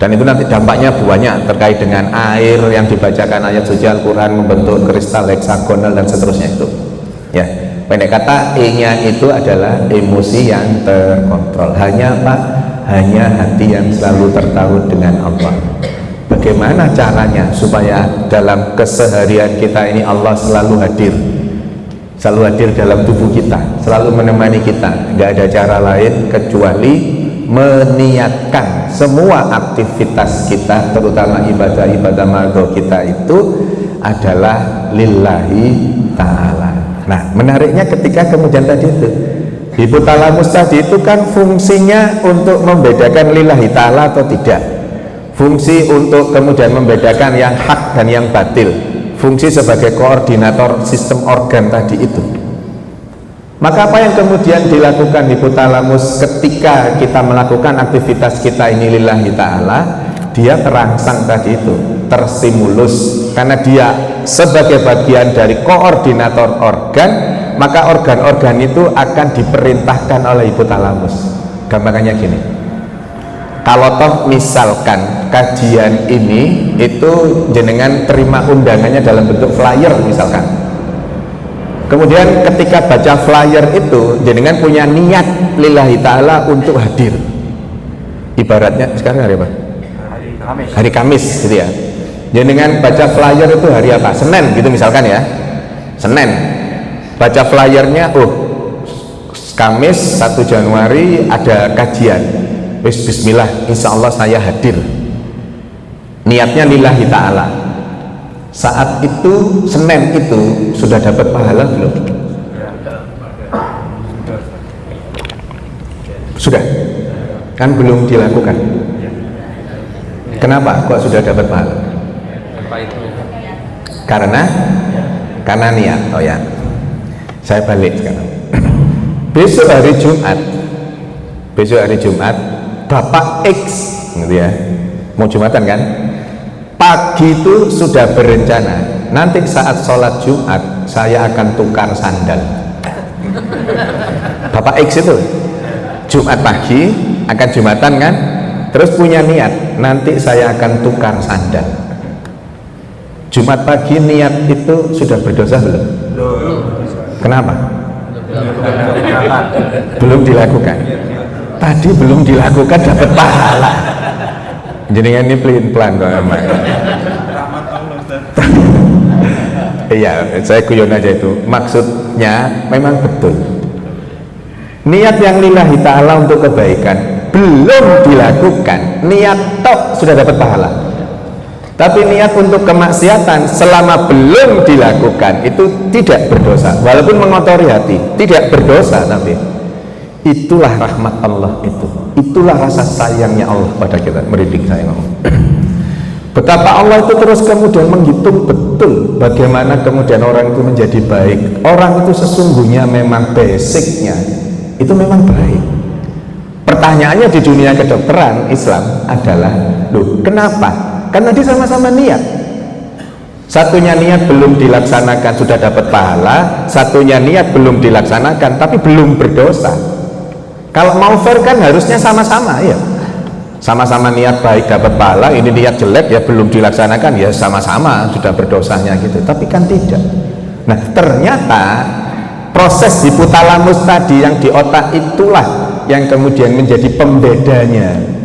S1: Dan itu nanti dampaknya banyak terkait dengan air yang dibacakan ayat suci Al-Quran membentuk kristal heksagonal dan seterusnya itu. Ya, pendek kata E-nya itu adalah emosi yang terkontrol. Hanya apa? Hanya hati yang selalu tertaut dengan Allah. Bagaimana caranya supaya dalam keseharian kita ini Allah selalu hadir dalam tubuh kita, selalu menemani kita. Nggak ada cara lain kecuali meniatkan semua aktivitas kita, terutama ibadah-ibadah madho kita itu adalah lillahi ta'ala. Nah menariknya ketika kemudian tadi itu hipotalamus tadi itu kan fungsinya untuk membedakan lillahi ta'ala atau tidak. fungsi untuk kemudian membedakan yang hak dan yang batil, fungsi sebagai koordinator sistem organ tadi itu. Maka apa yang kemudian dilakukan hipotalamus ketika kita melakukan aktivitas kita ini lillahi ta'ala, dia terangsang tadi itu, terstimulus, karena dia sebagai bagian dari koordinator organ, maka organ-organ itu akan diperintahkan oleh hipotalamus. Gampangannya gini, kalau toh misalkan kajian ini itu jenengan terima undangannya dalam bentuk flyer misalkan, kemudian ketika baca flyer itu jenengan punya niat lillahi ta'ala untuk hadir, ibaratnya sekarang hari apa? Hari Kamis gitu ya, jenengan baca flyer itu hari apa? Senin gitu misalkan ya, Senin baca flyernya, oh Kamis 1 Januari ada kajian, bismillah insya Allah saya hadir, niatnya lillahi ta'ala. Saat itu Senin itu sudah dapat pahala belum? Sudah kan belum dilakukan. Kenapa kok sudah dapat pahala? Karena niat. Oh ya, saya balik sekarang. Besok hari Jumat Bapak X gitu ya, mau Jumatan kan, pagi itu sudah berencana nanti saat sholat Jumat saya akan tukar sandal. Bapak X itu Jumat pagi akan Jumatan kan, terus punya niat nanti saya akan tukar sandal. Jumat pagi niat itu sudah berdosa belum? Kenapa? Belum dilakukan. Tadi belum dilakukan dapat pahala. Jadi ini pelin-pelan kok emang. Iya, saya guyon aja itu. Maksudnya memang betul. Niat yang lillahi ta'ala untuk kebaikan belum dilakukan, niat tok sudah dapat pahala. Tapi niat untuk kemaksiatan selama belum dilakukan itu tidak berdosa, walaupun mengotori hati, tidak berdosa. Tapi itulah rahmat Allah, itulah rasa sayangnya Allah pada kita. Merinding saya ngomong. Betapa Allah itu terus kemudian menghitung betul bagaimana kemudian orang itu menjadi baik. Orang itu sesungguhnya memang basicnya itu memang baik. Pertanyaannya di dunia kedokteran Islam adalah, loh kenapa? Karena dia sama-sama niat. Satunya niat belum dilaksanakan sudah dapat pahala, satunya niat belum dilaksanakan tapi belum berdosa. Kalau mau fair kan harusnya sama-sama ya, sama-sama niat baik dapat pahala, ini niat jelek ya belum dilaksanakan ya sama-sama sudah berdosanya gitu. Tapi kan tidak. Nah ternyata proses hipotalamus tadi yang di otak itulah yang kemudian menjadi pembedanya.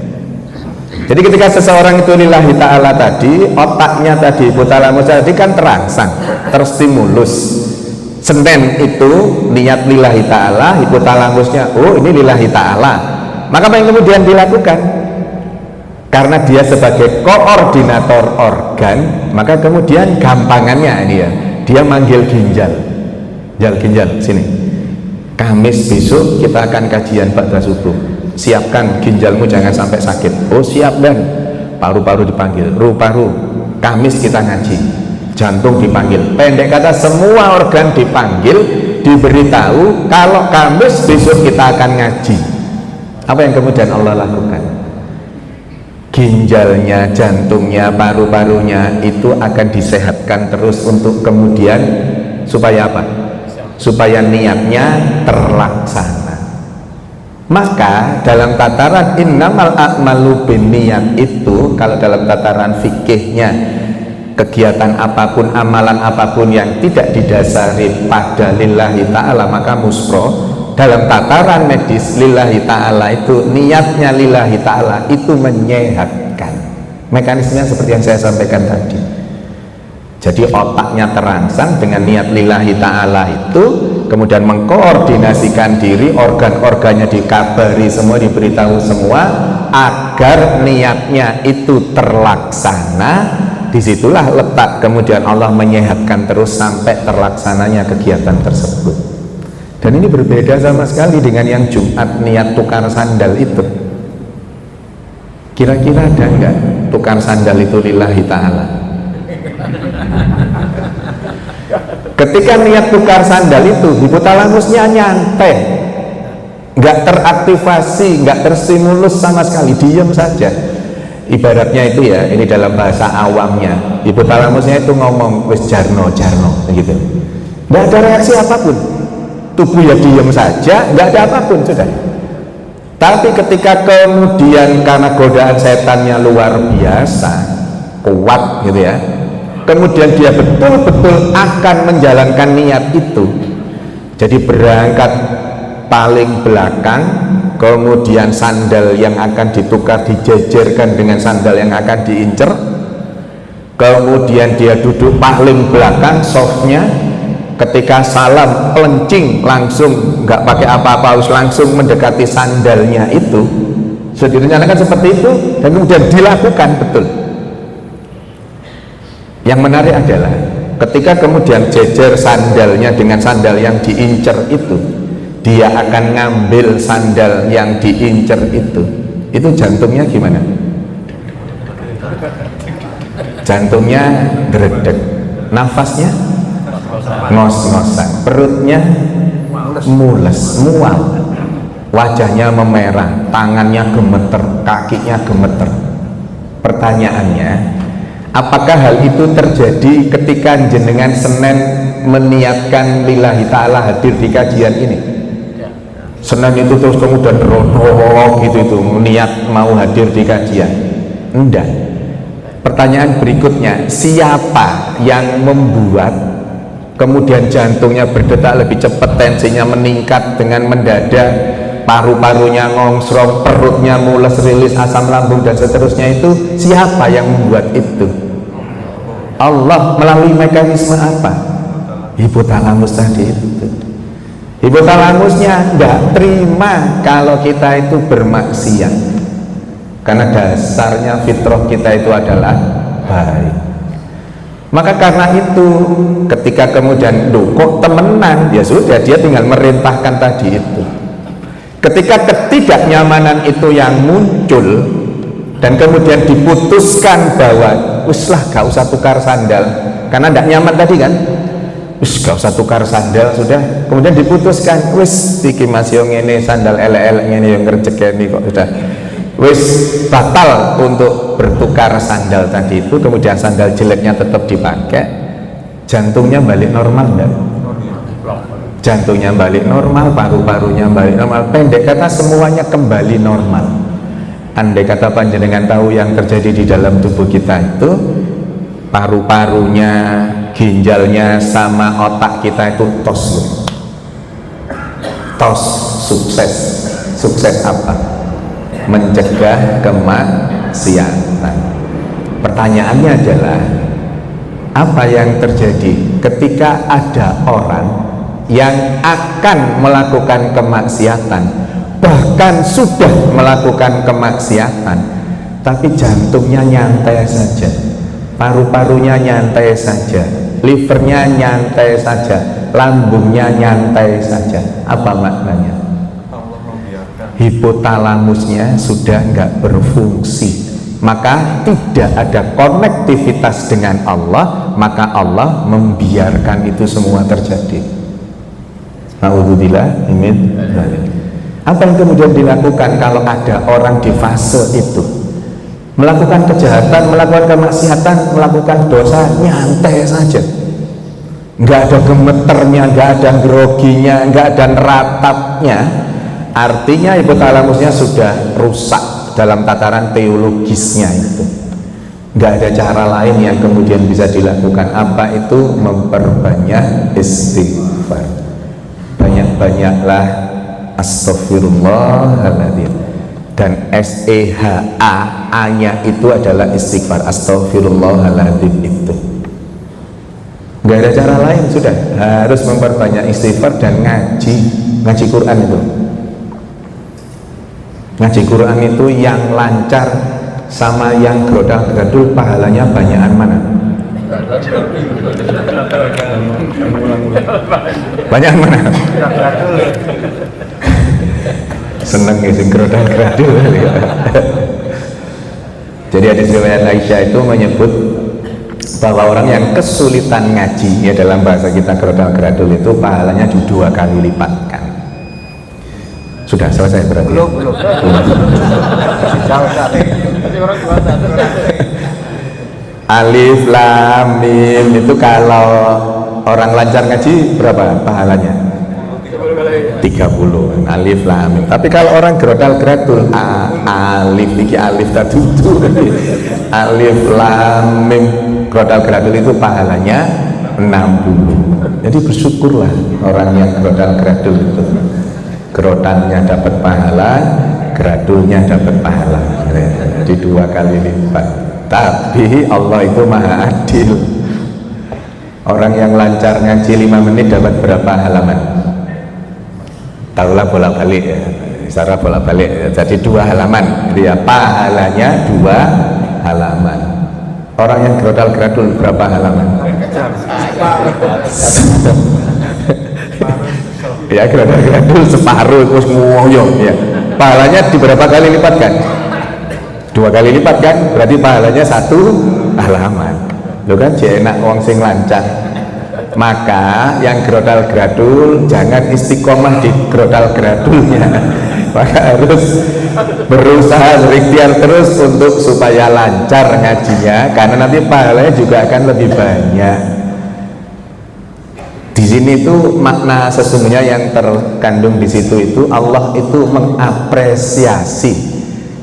S1: Jadi ketika seseorang itu lillahi ta'ala tadi, otaknya tadi, hipotalamus tadi kan terangsang, terstimulus. Senin itu niat lillahi ta'ala, hipotalamusnya, oh ini lillahi ta'ala. Maka apa yang kemudian dilakukan? Karena dia sebagai koordinator organ, maka kemudian gampangannya ini ya, dia manggil ginjal. Ginjal, sini. Kamis besok kita akan kajian ba'da subuh. Siapkan ginjalmu jangan sampai sakit. Oh siap dan paru-paru dipanggil, paru Kamis kita ngaji, jantung dipanggil, pendek kata semua organ dipanggil, diberitahu kalau Kamis besok kita akan ngaji. Apa yang kemudian Allah lakukan? Ginjalnya, jantungnya, paru-parunya itu akan disehatkan terus untuk kemudian supaya apa? Supaya niatnya terlaksana. Maka dalam tataran innamal a'malu binniyat itu, kalau dalam tataran fikihnya, kegiatan apapun, amalan apapun yang tidak didasari pada lillahi ta'ala maka musroh. Dalam tataran medis lillahi ta'ala itu, niatnya lillahi ta'ala itu menyehatkan. Mekanismenya seperti yang saya sampaikan tadi. Jadi otaknya terangsang dengan niat lillahi ta'ala itu, kemudian mengkoordinasikan diri, organ-organnya dikabari semua, diberitahu semua agar niatnya itu terlaksana. Disitulah letak kemudian Allah menyehatkan terus sampai terlaksananya kegiatan tersebut. Dan ini berbeda sama sekali dengan yang Jumat niat tukar sandal itu. Kira-kira ada enggak tukar sandal itu lillahi ta'ala? Ketika niat tukar sandal itu, hipotalamusnya nyantai, nggak teraktivasi, nggak terstimulus sama sekali, diam saja. Ibaratnya itu ya, ini dalam bahasa awamnya, hipotalamusnya itu ngomong wis jarno begitu, nggak ada reaksi apapun, tubuh ya diam saja, nggak ada apapun sudah. Tapi ketika kemudian karena godaan setannya luar biasa kuat gitu ya, kemudian dia betul-betul akan menjalankan niat itu, jadi berangkat paling belakang, kemudian sandal yang akan ditukar dijejerkan dengan sandal yang akan diincer, kemudian dia duduk paling belakang softnya, ketika salam pelencing langsung nggak pakai apa-apa, harus langsung mendekati sandalnya itu. Sudah direncanakan seperti itu dan kemudian dilakukan betul. Yang menarik adalah ketika kemudian jejer sandalnya dengan sandal yang diincer itu, dia akan ngambil sandal yang diincer itu jantungnya gimana? Jantungnya geredek, nafasnya ngos-ngosan, perutnya mules, mual, wajahnya memerah, tangannya gemeter, kakinya gemeter. Pertanyaannya, apakah hal itu terjadi ketika jenengan Senin meniatkan lillahi ta'ala hadir di kajian ini? Senin itu terus kemudian rono gitu itu niat mau hadir di kajian? Enggak. Pertanyaan berikutnya, siapa yang membuat kemudian jantungnya berdetak lebih cepat, tensinya meningkat dengan mendadak, paru-parunya ngongsrong, perutnya mules, rilis asam lambung dan seterusnya? Itu siapa yang membuat itu? Allah. Melalui mekanisme apa? Hipotalamus tadi itu. Hipotalamusnya tidak terima kalau kita itu bermaksiat, karena dasarnya fitrah kita itu adalah baik. Maka karena itu ketika kemudian kok temenan, ya sudah, dia tinggal merintahkan tadi itu. Ketika ketidaknyamanan itu yang muncul dan kemudian diputuskan bahwa uslah gak usah tukar sandal karena tidak nyaman tadi kan, gak usah tukar sandal, sudah kemudian diputuskan wis iki Mas yo ngene sandal elek-elek ngene yo ngerjekeni kok, sudah wis batal untuk bertukar sandal tadi itu, kemudian sandal jeleknya tetap dipakai, jantungnya balik normal enggak? Jantungnya balik normal, paru-parunya balik normal, pendek kata semuanya kembali normal. Andai kata panjenengan tahu yang terjadi di dalam tubuh kita itu, paru-parunya, ginjalnya sama otak kita itu tos, sukses apa? Mencegah kemaksiatan. Pertanyaannya adalah, apa yang terjadi ketika ada orang yang akan melakukan kemaksiatan, bahkan sudah melakukan kemaksiatan, tapi jantungnya nyantai saja, paru-parunya nyantai saja, livernya nyantai saja, lambungnya nyantai saja? Apa maknanya? Hipotalamusnya sudah nggak berfungsi, maka tidak ada konektivitas dengan Allah, maka Allah membiarkan itu semua terjadi. Na'udzubillah, amin. Apa yang kemudian dilakukan kalau ada orang di fase itu, melakukan kejahatan, melakukan kemaksiatan, melakukan dosa, nyantai saja, nggak ada gemeternya, nggak ada groginya, nggak ada neratapnya? Artinya hipotalamusnya sudah rusak dalam tataran teologisnya itu. Nggak ada cara lain yang kemudian bisa dilakukan. Apa itu? Memperbanyak istighfar. Banyak-banyaklah astaghfirullahaladzim. Dan SEHA-nya itu adalah istighfar, astaghfirullahaladzim itu. Nggak ada cara lain, sudah harus memperbanyak istighfar dan ngaji Quran itu. Ngaji Quran itu yang lancar sama yang gerodal-gerodul pahalanya banyakan mana? Banyakan mana? Seneng ya sing gerodal-gerodul. Jadi hadis riwayat Aisyah itu menyebut bahwa orang yang kesulitan ngaji, ya dalam bahasa kita grodal-gradul itu, pahalanya di 2 kali lipatkan. Sudah selesai berarti? Belum. Alif lam mim itu kalau orang lancar ngaji berapa pahalanya? 30. Alif lam mim. Tapi kalau orang grodal-gradul, alif iki alif tadi itu alif lam mim grodal-gradul itu pahalanya 60. Jadi bersyukurlah orang yang grodal-gradul itu. Grodalnya dapat pahala, gradulnya dapat pahala. Jadi 2 kali lipat. Tapi Allah itu maha adil. Orang yang lancar ngaji 5 menit dapat berapa halaman? Tahulah bolak-balik ya, secara bolak-balik ya. Jadi 2 halaman, dia pahalanya 2 halaman. Orang yang grodal-gradul berapa halaman? Ya grodal-gradul separuh, terus ngoyo ya. Pahalanya di berapa kali lipat kan? 2 kali lipat kan? Berarti pahalanya 1 halaman. Lo kan enak wong sing lancar. Maka yang grodal-gradul jangan istiqomah di grodal-gradulnya. Maka harus berusaha berikhtiar terus untuk supaya lancar ngajinya, karena nanti pahalanya juga akan lebih banyak. Di sini itu makna sesungguhnya yang terkandung di situ itu, Allah itu mengapresiasi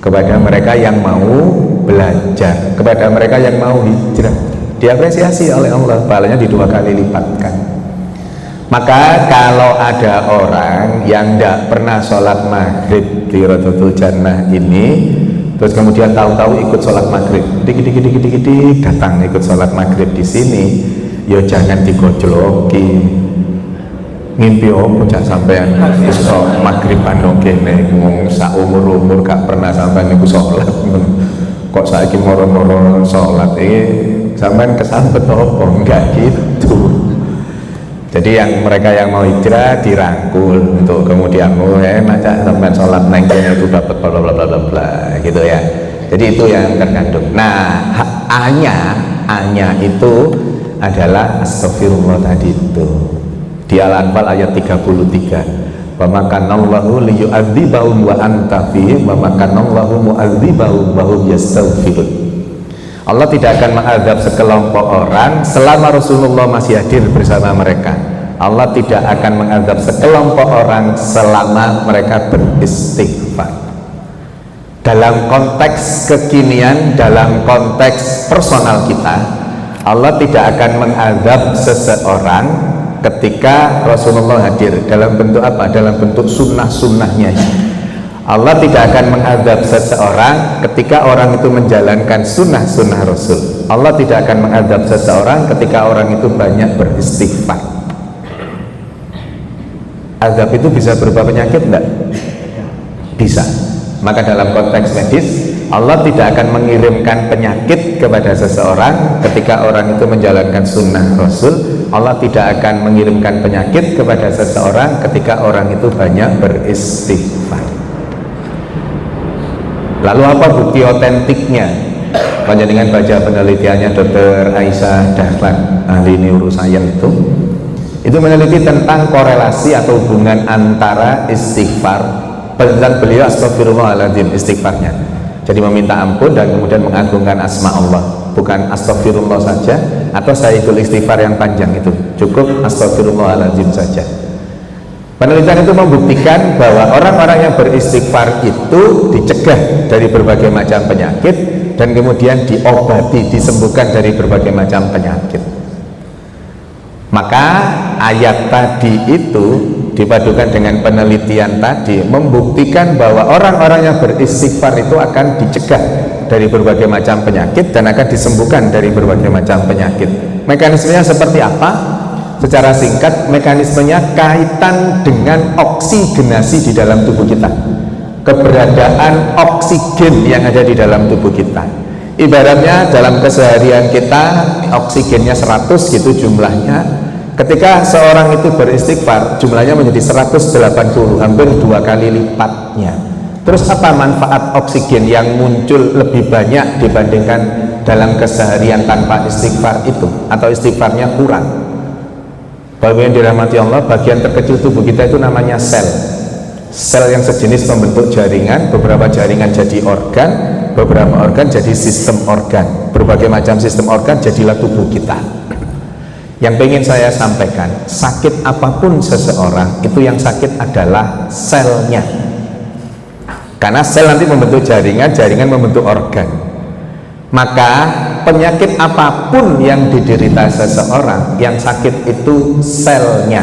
S1: kepada mereka yang mau belajar, kepada mereka yang mau hijrah. Diapresiasi oleh Allah, pahalanya di 2 kali lipatkan. Maka kalau ada orang yang tidak pernah sholat maghrib di Rodotul Jannah ini, terus kemudian tahu-tahu ikut sholat maghrib, dikit-dikit datang ikut sholat maghrib di sini, ya jangan digojloki. Ngimpi opo jak sampean iso maghriban kene wong sak umur-umur gak pernah sampean niku salat. Kok saiki moro-moro salat sampean kesambet opo? Enggak gitu. Jadi yang mereka yang mau hijrah dirangkul untuk kemudian enak cak sampean salat nang kene itu dapat bla bla bla bla gitu ya. Jadi itu yang terkandung. Nah, A-nya itu adalah astagfirullah tadi itu. Di Al-Anfal ayat 33, wa makanallahu liyu'adzibahum wa anta fihim wa makanallahu mu'adzibahum wa hum yastaghfirun. Allah tidak akan mengadab sekelompok orang selama Rasulullah masih hadir bersama mereka. Allah tidak akan mengadab sekelompok orang selama mereka beristighfar. Dalam konteks kekinian, dalam konteks personal kita, Allah tidak akan mengadab seseorang ketika Rasulullah hadir. Dalam bentuk apa? Dalam bentuk sunnah-sunnahnya. Allah tidak akan mengadab seseorang ketika orang itu menjalankan sunnah-sunnah Rasul. Allah tidak akan mengadab seseorang ketika orang itu banyak beristighfar. Azab itu bisa berupa penyakit enggak? Bisa. Maka dalam konteks medis, Allah tidak akan mengirimkan penyakit kepada seseorang ketika orang itu menjalankan sunnah Rasul. Allah tidak akan mengirimkan penyakit kepada seseorang ketika orang itu banyak beristighfar. Lalu apa bukti otentiknya? Panjenengan baca penelitiannya Dr. Aisyah Dahlan, ahli neuroscience itu meneliti tentang korelasi atau hubungan antara istighfar, penelitian beliau astagfirullahaladzim istighfarnya. Jadi meminta ampun dan kemudian mengagungkan asma Allah, bukan astagfirullah saja atau sayyidul istighfar yang panjang itu, cukup astagfirullahaladzim saja. Penelitian itu membuktikan bahwa orang-orang yang beristighfar itu dicegah dari berbagai macam penyakit dan kemudian diobati, disembuhkan dari berbagai macam penyakit. Maka ayat tadi itu dipadukan dengan penelitian tadi membuktikan bahwa orang-orang yang beristighfar itu akan dicegah dari berbagai macam penyakit dan akan disembuhkan dari berbagai macam penyakit. Mekanismenya seperti apa? Secara singkat, mekanismenya kaitan dengan oksigenasi di dalam tubuh kita, keberadaan oksigen yang ada di dalam tubuh kita. Ibaratnya dalam keseharian kita oksigennya 100 gitu jumlahnya. Ketika seorang itu beristighfar, jumlahnya menjadi 180, hampir 2 kali lipatnya. Terus apa manfaat oksigen yang muncul lebih banyak dibandingkan dalam keseharian tanpa istighfar itu, atau istighfarnya kurang? Bapak yang dirahmati Allah, bagian terkecil tubuh kita itu namanya sel. Sel yang sejenis membentuk jaringan, beberapa jaringan jadi organ, beberapa organ jadi sistem organ, berbagai macam sistem organ jadilah tubuh kita. Yang ingin saya sampaikan, sakit apapun seseorang itu yang sakit adalah selnya, karena sel nanti membentuk jaringan, jaringan membentuk organ. Maka penyakit apapun yang diderita seseorang, yang sakit itu selnya.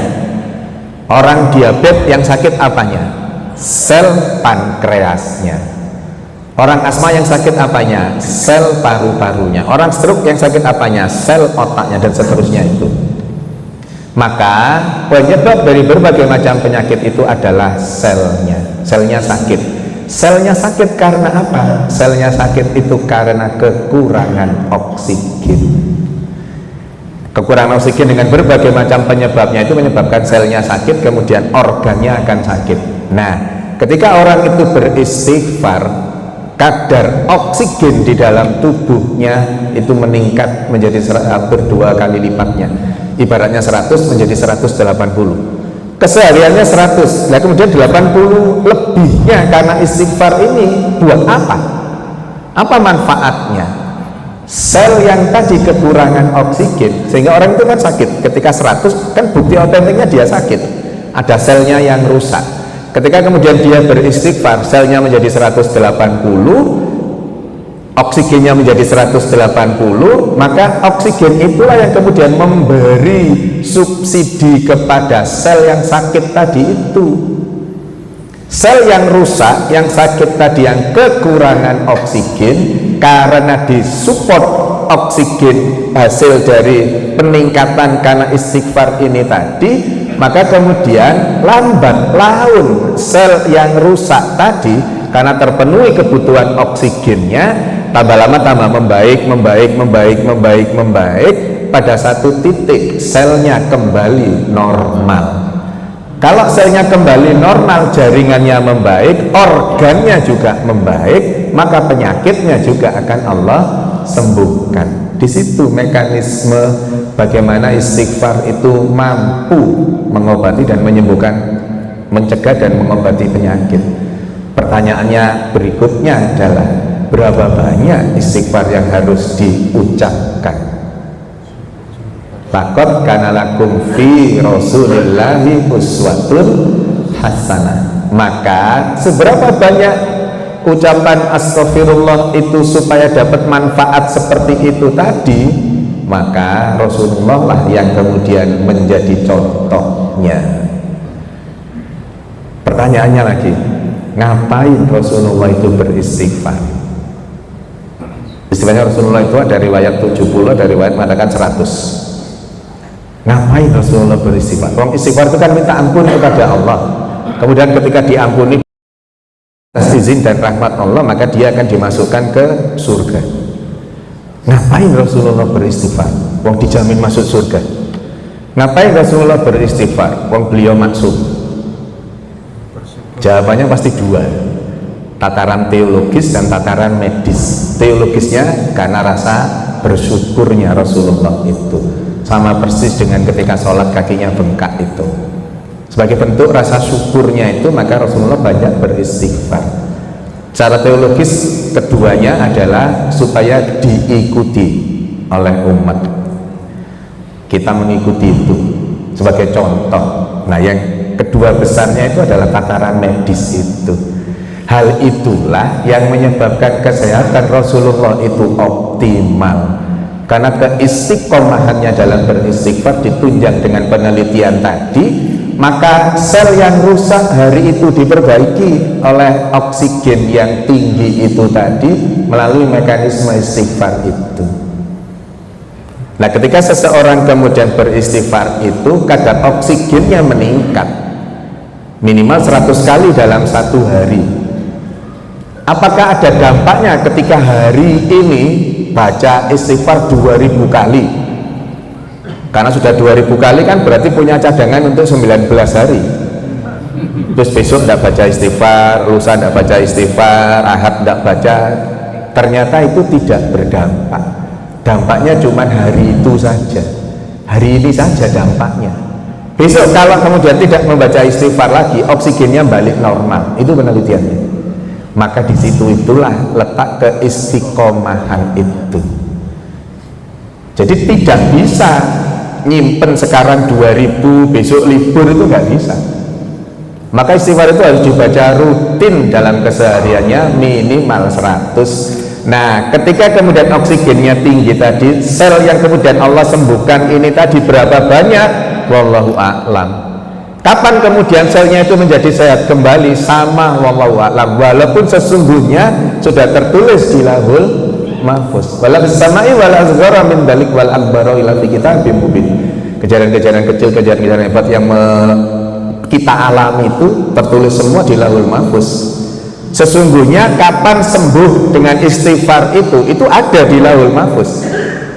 S1: Orang diabetes yang sakit apanya? Sel pankreasnya. Orang asma yang sakit apanya? Sel paru-parunya. Orang stroke yang sakit apanya? Sel otaknya, dan seterusnya itu. Maka penyebab dari berbagai macam penyakit itu adalah selnya. Selnya sakit. Selnya sakit karena apa? Selnya sakit itu karena kekurangan oksigen. Kekurangan oksigen dengan berbagai macam penyebabnya itu menyebabkan selnya sakit, kemudian organnya akan sakit. Nah, ketika orang itu beristighfar, kadar oksigen di dalam tubuhnya itu meningkat menjadi hampir 2 kali lipatnya. Ibaratnya 100 menjadi 180. Kesehariannya 100, nah kemudian 80 lebihnya karena istighfar ini buat apa? Apa manfaatnya? Sel yang tadi kekurangan oksigen, sehingga orang itu kan sakit. Ketika 100 kan bukti otentiknya dia sakit, ada selnya yang rusak. Ketika kemudian dia beristighfar, selnya menjadi 180, oksigennya menjadi 180, maka oksigen itulah yang kemudian memberi subsidi kepada sel yang sakit tadi itu. Sel yang rusak, yang sakit tadi, yang kekurangan oksigen, karena disupport oksigen hasil dari peningkatan karena istighfar ini tadi, maka kemudian lambat laun sel yang rusak tadi, karena terpenuhi kebutuhan oksigennya, tambah lama tambah membaik, pada satu titik selnya kembali normal. Kalau selnya kembali normal, jaringannya membaik, organnya juga membaik, maka penyakitnya juga akan Allah sembuhkan. Di situ mekanisme bagaimana istighfar itu mampu mengobati dan menyembuhkan, mencegah dan mengobati penyakit. Pertanyaannya berikutnya adalah, berapa banyak istighfar yang harus diucapkan? Laqad kana lakum fi Rasulillahi uswatun hasanah. Maka seberapa banyak ucapan astagfirullah itu supaya dapat manfaat seperti itu tadi, maka Rasulullah lah yang kemudian menjadi contohnya. Pertanyaannya lagi, ngapain Rasulullah itu beristighfar? Istilahnya Rasulullah itu ada riwayat 70, ada riwayat mengatakan 100. Ngapain Rasulullah beristighfar? Orang istighfar itu kan minta ampun kepada Allah, kemudian ketika diampuni atas izin dan rahmat Allah, maka dia akan dimasukkan ke surga. Ngapain Rasulullah beristighfar? Wong dijamin masuk surga. Ngapain Rasulullah beristighfar? Wong beliau maksum. Jawabannya pasti dua, tataran teologis dan tataran medis. Teologisnya karena rasa bersyukurnya Rasulullah itu, sama persis dengan ketika sholat kakinya bengkak itu. Sebagai bentuk rasa syukurnya itu, maka Rasulullah banyak beristighfar. Cara teologis keduanya adalah supaya diikuti oleh umat. Kita mengikuti itu sebagai contoh. Nah, yang kedua besarnya itu adalah tataran medis itu. Hal itulah yang menyebabkan kesehatan Rasulullah itu optimal, karena keistiqomahannya dalam beristighfar ditunjang dengan penelitian tadi. Maka sel yang rusak hari itu diperbaiki oleh oksigen yang tinggi itu tadi melalui mekanisme istighfar itu. Nah, ketika seseorang kemudian beristighfar itu, kadar oksigennya meningkat minimal 100 kali dalam satu hari. Apakah ada dampaknya ketika hari ini baca istighfar 2000 kali? Karena sudah 2000 kali kan berarti punya cadangan untuk 19 hari. terus besok tidak baca istighfar, lusa tidak baca istighfar, ahad tidak baca, ternyata itu tidak berdampak. Dampaknya cuma hari itu saja, hari ini saja dampaknya. Besok kalau kemudian tidak membaca istighfar lagi, oksigennya balik normal. Itu penelitiannya. Maka di situ itulah letak keistiqomahan itu. Jadi tidak bisa nyimpen sekarang 2000 besok libur, itu nggak bisa. Maka istighfar itu harus dibaca rutin dalam kesehariannya minimal 100. Nah, ketika kemudian oksigennya tinggi tadi, sel yang kemudian Allah sembuhkan ini tadi berapa banyak? Wallahu a'lam. Kapan kemudian selnya itu menjadi sehat kembali? Sama, wallahu a'lam. Walaupun sesungguhnya sudah tertulis di Lauhul Mahfuz. Wala bis-sama'i wal asghara min dalik wal akbara ila fi kitabim mubin. Kejadian-kejadian kecil, kejadian-kejadian hebat yang kita alami itu tertulis semua di Lauhul Mahfuz. Sesungguhnya kapan sembuh dengan istighfar itu ada di Lauhul Mahfuz.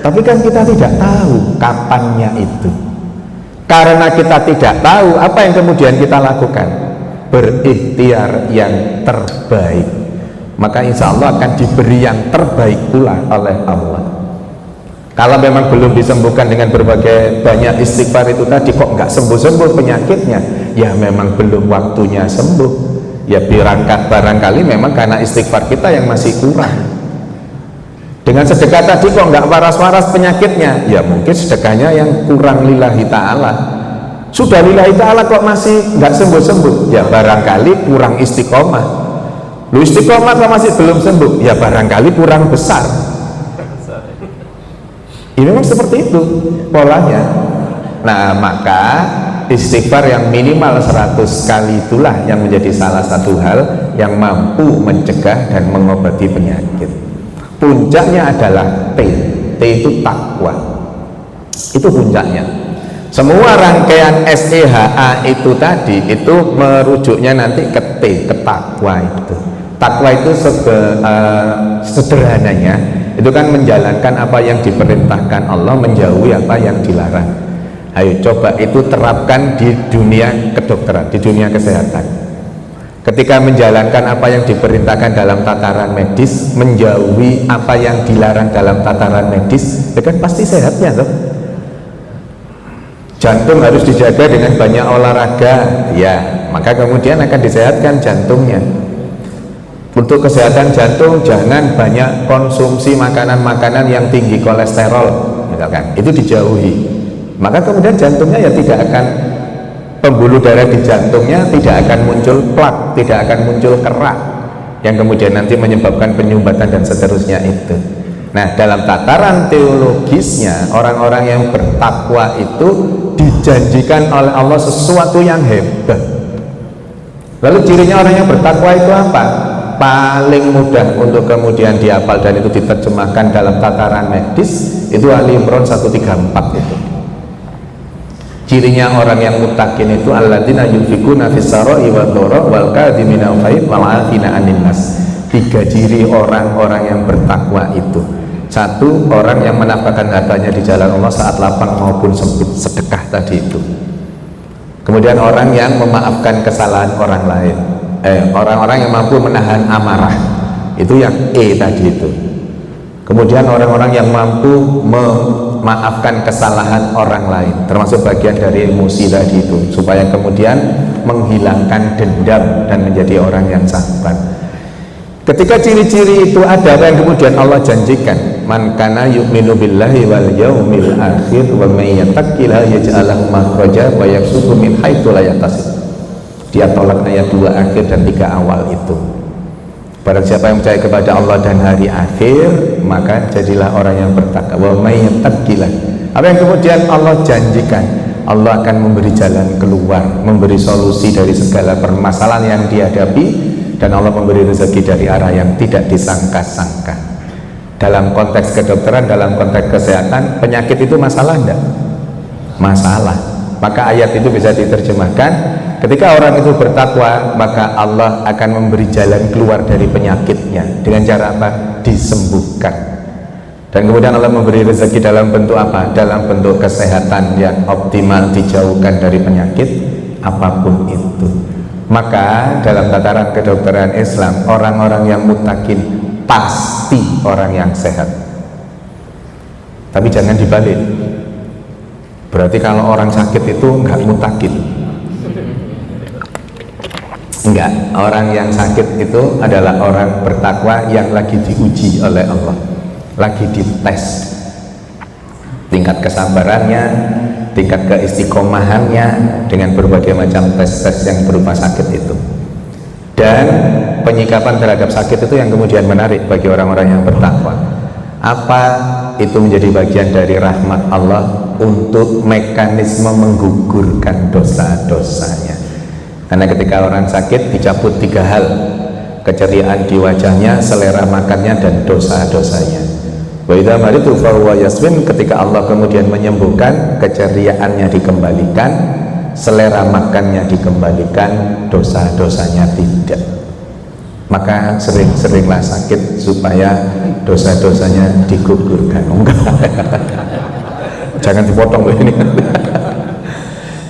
S1: Tapi kan kita tidak tahu kapannya itu. Karena kita tidak tahu, apa yang kemudian kita lakukan? Berikhtiar yang terbaik. Maka insya Allah akan diberi yang terbaik pula oleh Allah. Kalau memang belum disembuhkan dengan berbagai banyak istighfar itu tadi, kok nggak sembuh-sembuh penyakitnya, ya memang belum waktunya sembuh. Ya barangkali memang karena istighfar kita yang masih kurang. Dengan sedekah tadi kok nggak waras-waras penyakitnya, ya mungkin sedekahnya yang kurang lillahi ta'ala. Sudah lillahi ta'ala kok masih nggak sembuh-sembuh, ya barangkali kurang istiqomah. Lu istiqomah kok masih belum sembuh, ya barangkali kurang besar. Ini memang seperti itu polanya. Nah, maka istighfar yang minimal 100 kali itulah yang menjadi salah satu hal yang mampu mencegah dan mengobati penyakit. Puncaknya adalah T itu takwa. Itu puncaknya. Semua rangkaian SEHA itu tadi itu merujuknya nanti ke T, ke takwa itu. Takwa itu sederhananya itu kan menjalankan apa yang diperintahkan Allah, menjauhi apa yang dilarang. Ayo coba itu terapkan di dunia kedokteran, di dunia kesehatan. Ketika menjalankan apa yang diperintahkan dalam tataran medis, menjauhi apa yang dilarang dalam tataran medis, ya kan pasti sehatnya toh. Jantung harus dijaga dengan banyak olahraga, ya maka kemudian akan disehatkan jantungnya. Untuk kesehatan jantung jangan banyak konsumsi makanan-makanan yang tinggi kolesterol, misalkan, itu dijauhi. Maka kemudian jantungnya ya tidak akan, pembuluh darah di jantungnya tidak akan muncul plak, tidak akan muncul kerak yang kemudian nanti menyebabkan penyumbatan dan seterusnya itu. Nah, dalam tataran teologisnya, orang-orang yang bertakwa itu dijanjikan oleh Allah sesuatu yang hebat. Lalu cirinya orang yang bertakwa itu apa? Paling mudah untuk kemudian dihafal dan itu diterjemahkan dalam tataran medis itu Ali Imran 134 itu. Cirinya orang yang muttaqin itu alladzina yunfikuna fis-sarai wad-dharra wal kadhimina al-ghaidh wal 'afina 'anil nas. 3 ciri orang-orang yang bertakwa itu. 1, orang yang menafkahkan hartanya di jalan Allah saat lapang maupun sempit, sedekah tadi itu. Kemudian orang yang memaafkan kesalahan orang lain. Orang-orang yang mampu menahan amarah. Itu yang E tadi itu. Kemudian orang-orang yang mampu memaafkan kesalahan orang lain, termasuk bagian dari emosi tadi itu, supaya kemudian menghilangkan dendam dan menjadi orang yang sabar. Ketika ciri-ciri itu ada, apa yang kemudian Allah janjikan? Man kana yu'minu billahi wal yaumil akhir wa may yattaqillaha yaj'al lahu makhraja wa yarzuqhu min haitsu la yahtasib. Dia tolak ayat 2 akhir dan 3 awal itu. Barang siapa yang percaya kepada Allah dan hari akhir, maka jadilah orang yang bertakwa. Wa may yattaqillah. Apa yang kemudian Allah janjikan? Allah akan memberi jalan keluar, memberi solusi dari segala permasalahan yang dihadapi, dan Allah memberi rezeki dari arah yang tidak disangka-sangka. Dalam konteks kedokteran, dalam konteks kesehatan, penyakit itu masalah enggak? Masalah. Maka ayat itu bisa diterjemahkan, ketika orang itu bertakwa, maka Allah akan memberi jalan keluar dari penyakitnya. Dengan cara apa? Disembuhkan. Dan kemudian Allah memberi rezeki dalam bentuk apa? Dalam bentuk kesehatan yang optimal, dijauhkan dari penyakit apapun itu. Maka dalam tataran kedokteran Islam, orang-orang yang mutakin pasti orang yang sehat. Tapi jangan dibalik. Berarti kalau orang sakit itu enggak mutakin. Enggak, orang yang sakit itu adalah orang bertakwa yang lagi diuji oleh Allah, lagi dites tingkat kesabarannya, tingkat keistiqomahannya dengan berbagai macam tes-tes yang berupa sakit itu. Dan penyikapan terhadap sakit itu yang kemudian menarik bagi orang-orang yang bertakwa. Apa itu menjadi bagian dari rahmat Allah untuk mekanisme menggugurkan dosa-dosanya. Karena ketika orang sakit dicabut 3 hal: keceriaan di wajahnya, selera makannya, dan dosa-dosanya. Wa idza maritu fa huwa yasmin, ketika Allah kemudian menyembuhkan, keceriaannya dikembalikan, selera makannya dikembalikan, dosa-dosanya tidak. Maka sering-seringlah sakit supaya dosa-dosanya digugurkan. Enggak. Jangan dipotong ini.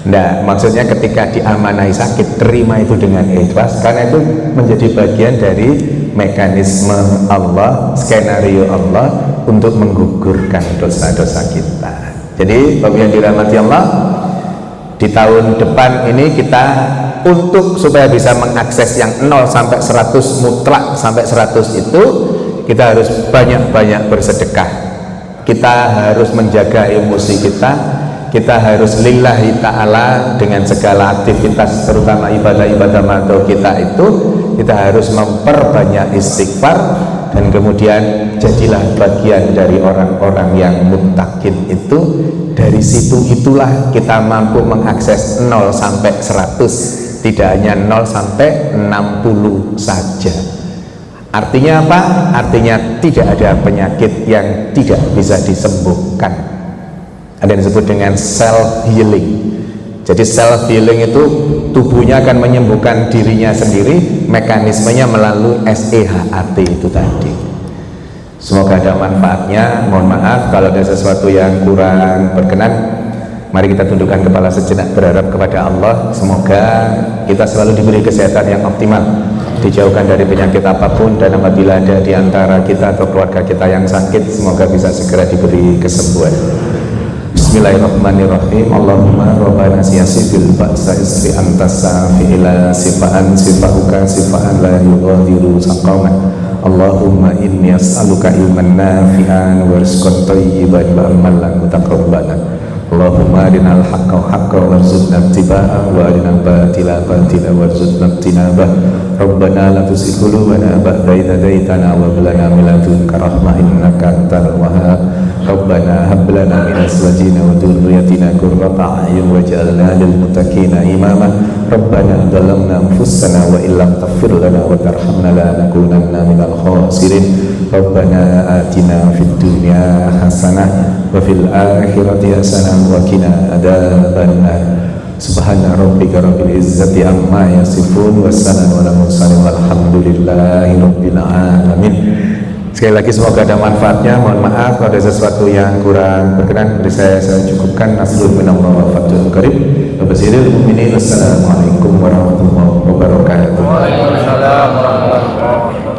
S1: Nah, maksudnya ketika diamanahi sakit, terima itu dengan ikhlas, karena itu menjadi bagian dari mekanisme Allah, skenario Allah untuk menggugurkan dosa-dosa kita. Jadi, Bapak yang dirahmati Allah, di tahun depan ini kita untuk supaya bisa mengakses yang 0 sampai 100 mutlak sampai 100 itu, kita harus banyak-banyak bersedekah. Kita harus menjaga emosi kita harus lillahi ta'ala dengan segala aktivitas, terutama ibadah-ibadah makhluk kita itu, kita harus memperbanyak istighfar, dan kemudian jadilah bagian dari orang-orang yang muttaqin itu. Dari situ itulah kita mampu mengakses 0 sampai 100, tidak hanya 0 sampai 60 saja. Artinya apa? Artinya tidak ada penyakit yang tidak bisa disembuhkan. Ada yang disebut dengan self healing. Jadi self healing itu tubuhnya akan menyembuhkan dirinya sendiri, mekanismenya melalui SEHAT itu tadi. Semoga ada manfaatnya. Mohon maaf kalau ada sesuatu yang kurang berkenan. Mari kita tundukkan kepala sejenak, berharap kepada Allah semoga kita selalu diberi kesehatan yang optimal, dijauhkan dari penyakit apapun, dan apabila ada di antara kita atau keluarga kita yang sakit, semoga bisa segera diberi kesembuhan. Bismillahirrahmanirrahim. Allahumma rabbana siyasifil ba'sa isri antasa fi'ila sifa'an sifahuka sifa'an la yughadiru saqaman. Allahumma inni as'aluka ilman nafi'an wa rizqan thayyiban wa amalan mutaqabbalan. Allahumma arinal haqqa haqqan warzuqna ittiba'ah wa arinal batila batila warzuqna ijtinabah. Rabbana la tuzigh qulubana ba'da idh hadaitana wa hab lana min ladunka rahmah innaka antal wahhab. Rabbana hab lana min azwajina wa dhurriyyatina qurrata a'yun waj'alna lil muttaqina imama. Rabbana dhalamna anfusana wa illam taghfir lana wa tarhamna lanakunanna minal khasirin. Rabbana atina fid dunya hasanah wa fil akhirati hasanah wa qina adzabannar. Subhana rabbika rabbil izzati amma yasifun wa salamun alal mursalin walhamdulillahi rabbil alamin. Sekali lagi semoga ada manfaatnya. Mohon maaf kalau ada sesuatu yang kurang berkenan dari saya cukupkan. Nasrul minallah wa fathul qarib wa basiril mu'minin. Assalamualaikum warahmatullahi wabarakatuh. Waalaikumsalam warahmatullahi wabarakatuh.